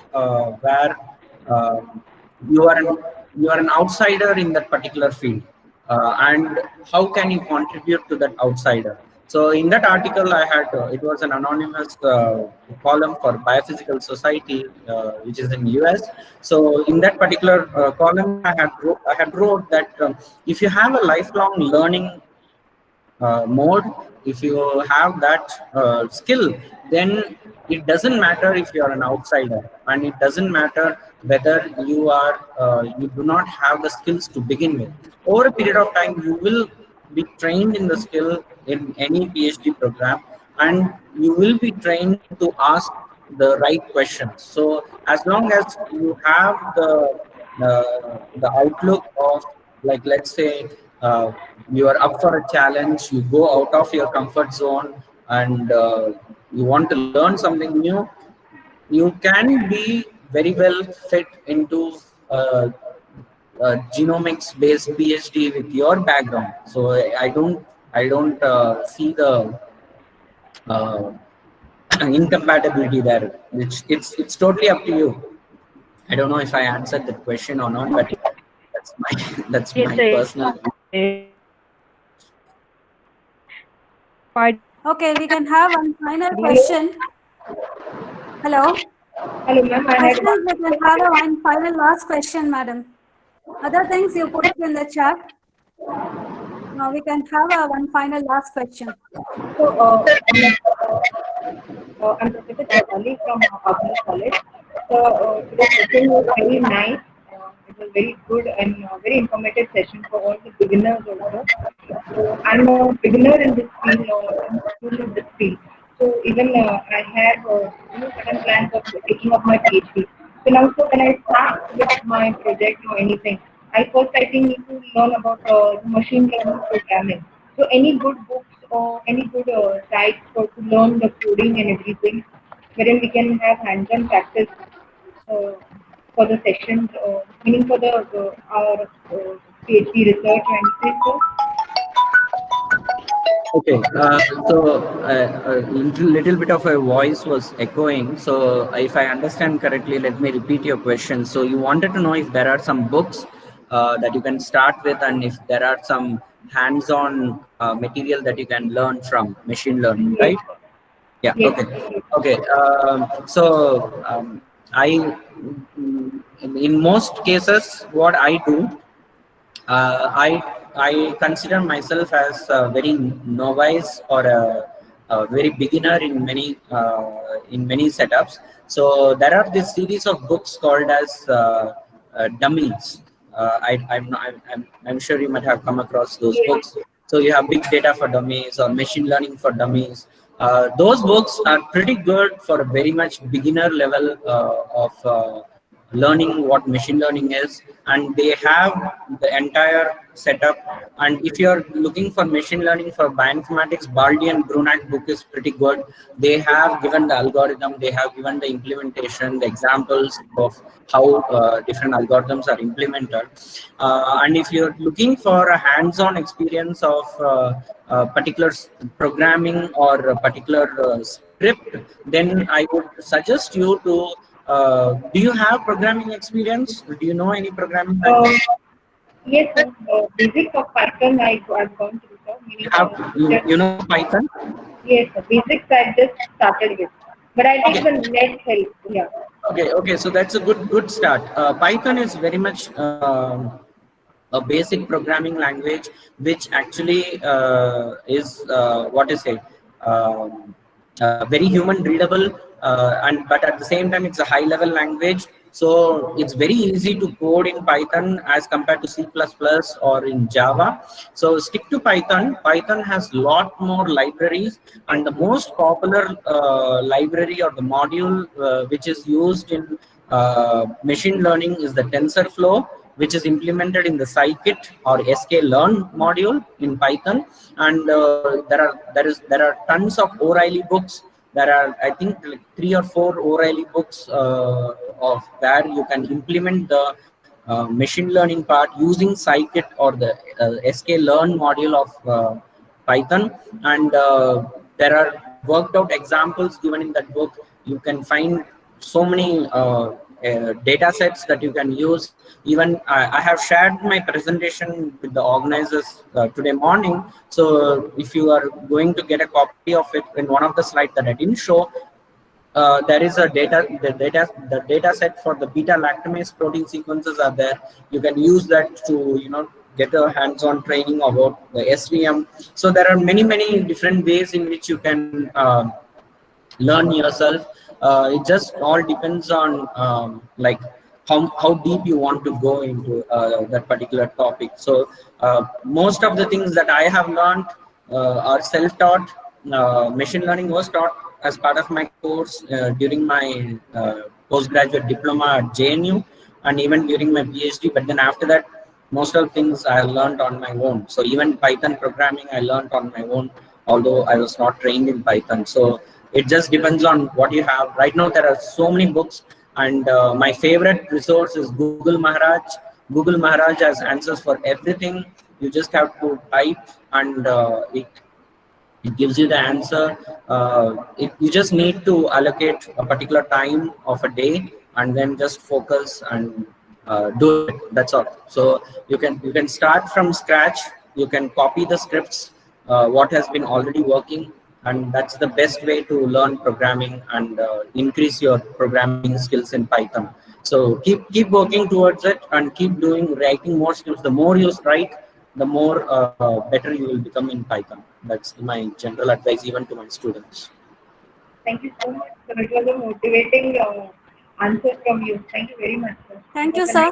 where uh, you are an outsider in that particular field, and how can you contribute to that outsider? So in that article, I had it was an anonymous column for Biophysical Society, which is in US. So in that particular column, I had wrote that if you have a lifelong learning mode, if you have that skill, then it doesn't matter if you are an outsider, and it doesn't matter whether you do not have the skills to begin with. Over a period of time, you will be trained in the skill in any PhD program, and you will be trained to ask the right questions. So as long as you have the outlook of, like, let's say you are up for a challenge, you go out of your comfort zone, and you want to learn something new, you can be very well fit into genomics based PhD with your background. So I don't see the uh, incompatibility there, which it's totally up to you. I don't know if I answered the question or not, but that's my that's Yes, my sir. personal. Quite Okay, we can have one final question. Hello. Hello, ma'am. I I had think we can have a one final last question, madam. Other things you put it in the chat. Now we can have a one final last question. so I'm Professor Chowdhury from Agni College. So today's session was very nice. It was very good and very informative session for all the beginners also. So I'm a beginner in this field, I'm a student of this field. So even I have certain plans of taking up my PhD. So now, so when I start with my project or anything, I think need to learn about machine learning programming. So any good books or any good sites for to learn the coding and everything, wherein we can have hands-on practice uh, for the sessions, meaning for our PhD research or anything. So Okay, so a little bit of a voice was echoing. So if I understand correctly, let me repeat your question. So you wanted to know if there are some books that you can start with, and if there are some hands-on material that you can learn from machine learning, yes, right? Yeah. yes, Okay. Okay. I, in most cases, what I do, I consider myself as a very novice or a very beginner in many setups. So there are this series of books called as dummies. I'm sure you might have come across those yes, books. So you have Big Data for Dummies or Machine Learning for Dummies. Those books are pretty good for a very much beginner level of learning what machine learning is, and they have the entire setup. And if you're looking for machine learning for bioinformatics, Baldi and Brunat book is pretty good. They have given the algorithm, they have given the implementation, the examples of how different algorithms are implemented. And if you're looking for a hands-on experience of particular programming or a particular script, then I would suggest you to do you have programming experience? Do you know any programming language? yes. Basics of Python I've gone through, sir. Meaning, You know Python? yes, basics I just started with, but I Okay. take the net help. Yeah. Okay. So that's a good start. Python is very much a basic programming language, which actually is what to say, very human readable, and but at the same time it's a high level language. So it's very easy to code in Python as compared to C++ or in Java. So stick to Python. Python has lot more libraries, and the most popular library or the module which is used in machine learning is the TensorFlow, which is implemented in the scikit or sklearn module in Python. And there are tons of O'Reilly books. There are, I think, like 3 or 4 O'Reilly books of where you can implement the machine learning part using scikit or the sklearn module of Python. And there are worked out examples given in that book. You can find so many data sets that you can use. Even I have shared my presentation with the organizers today morning. So if you are going to get a copy of it, in one of the slides that I didn't show, there is a the data set for the beta lactamase protein sequences are there. You can use that to get a hands-on training about the SVM. So there are many different ways in which you can learn yourself. It just all depends on like how deep you want to go into that particular topic. So most of the things that I have learned are self-taught. Machine learning was taught as part of my course during my postgraduate diploma at JNU, and even during my PhD. But then after that, most of the things I learned on my own. So even Python programming I learned on my own, although I was not trained in Python. So it just depends on what you have. Right now there are so many books, and my favorite resource is Google Maharaj. Google Maharaj has answers for everything. You just have to type, and it gives you the answer. You just need to allocate a particular time of a day and then just focus and do it. That's all. So you can start from scratch. You can copy the scripts what has been already working, and that's the best way to learn programming and increase your programming skills in Python. So keep working towards it and keep writing more scripts. The more you write, the more better you will become in Python. That's my general advice even to my students. Thank you so much, sir. It was a motivating answer from you. Thank you very much, sir. Thank you, sir.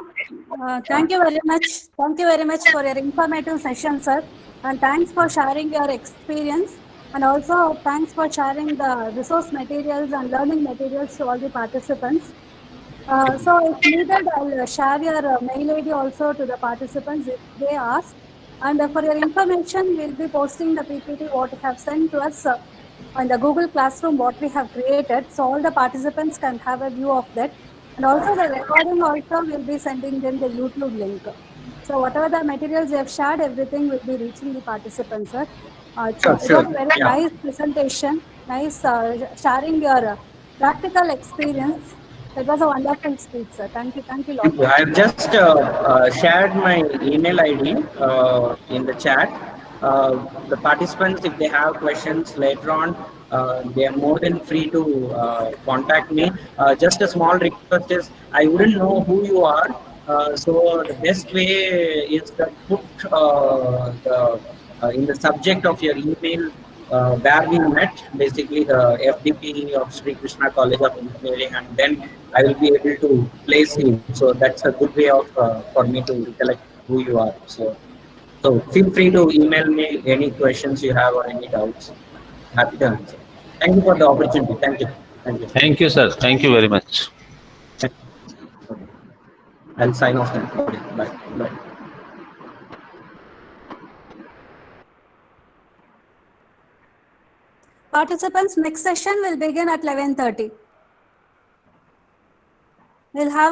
Thank you very much. Thank you very much for your informative session, sir. And thanks for sharing your experience. And also thanks for sharing the resource materials and learning materials to all the participants. So if needed, I'll share your mail ID also to the participants if they ask. And for your information, we'll be posting the PPT what you have sent to us on the Google Classroom what we have created. So all the participants can have a view of that. And also the recording also will be sending them the YouTube link. So whatever the materials you have shared, everything will be reaching the participants, sir. It was a very nice presentation, nice sharing your practical experience. It was a wonderful speech, sir. Thank you a lot. I have just shared my email ID in the chat. The participants, if they have questions later on, they are more than free to contact me. Just a small request is, I wouldn't know who you are. So the best way is to put in the subject of your email where we met, basically the FDP of Sri Krishna College of Engineering, and then I will be able to place you. So that's a good way of for me to recollect who you are. So feel free to email me any questions you have or any doubts. Happy to answer. Thank you for the opportunity. Thank you. Thank you. Thank you, sir. Thank you very much. I'll sign off then. Okay. Bye. Bye. Participants, next session will begin at 11:30. We'll have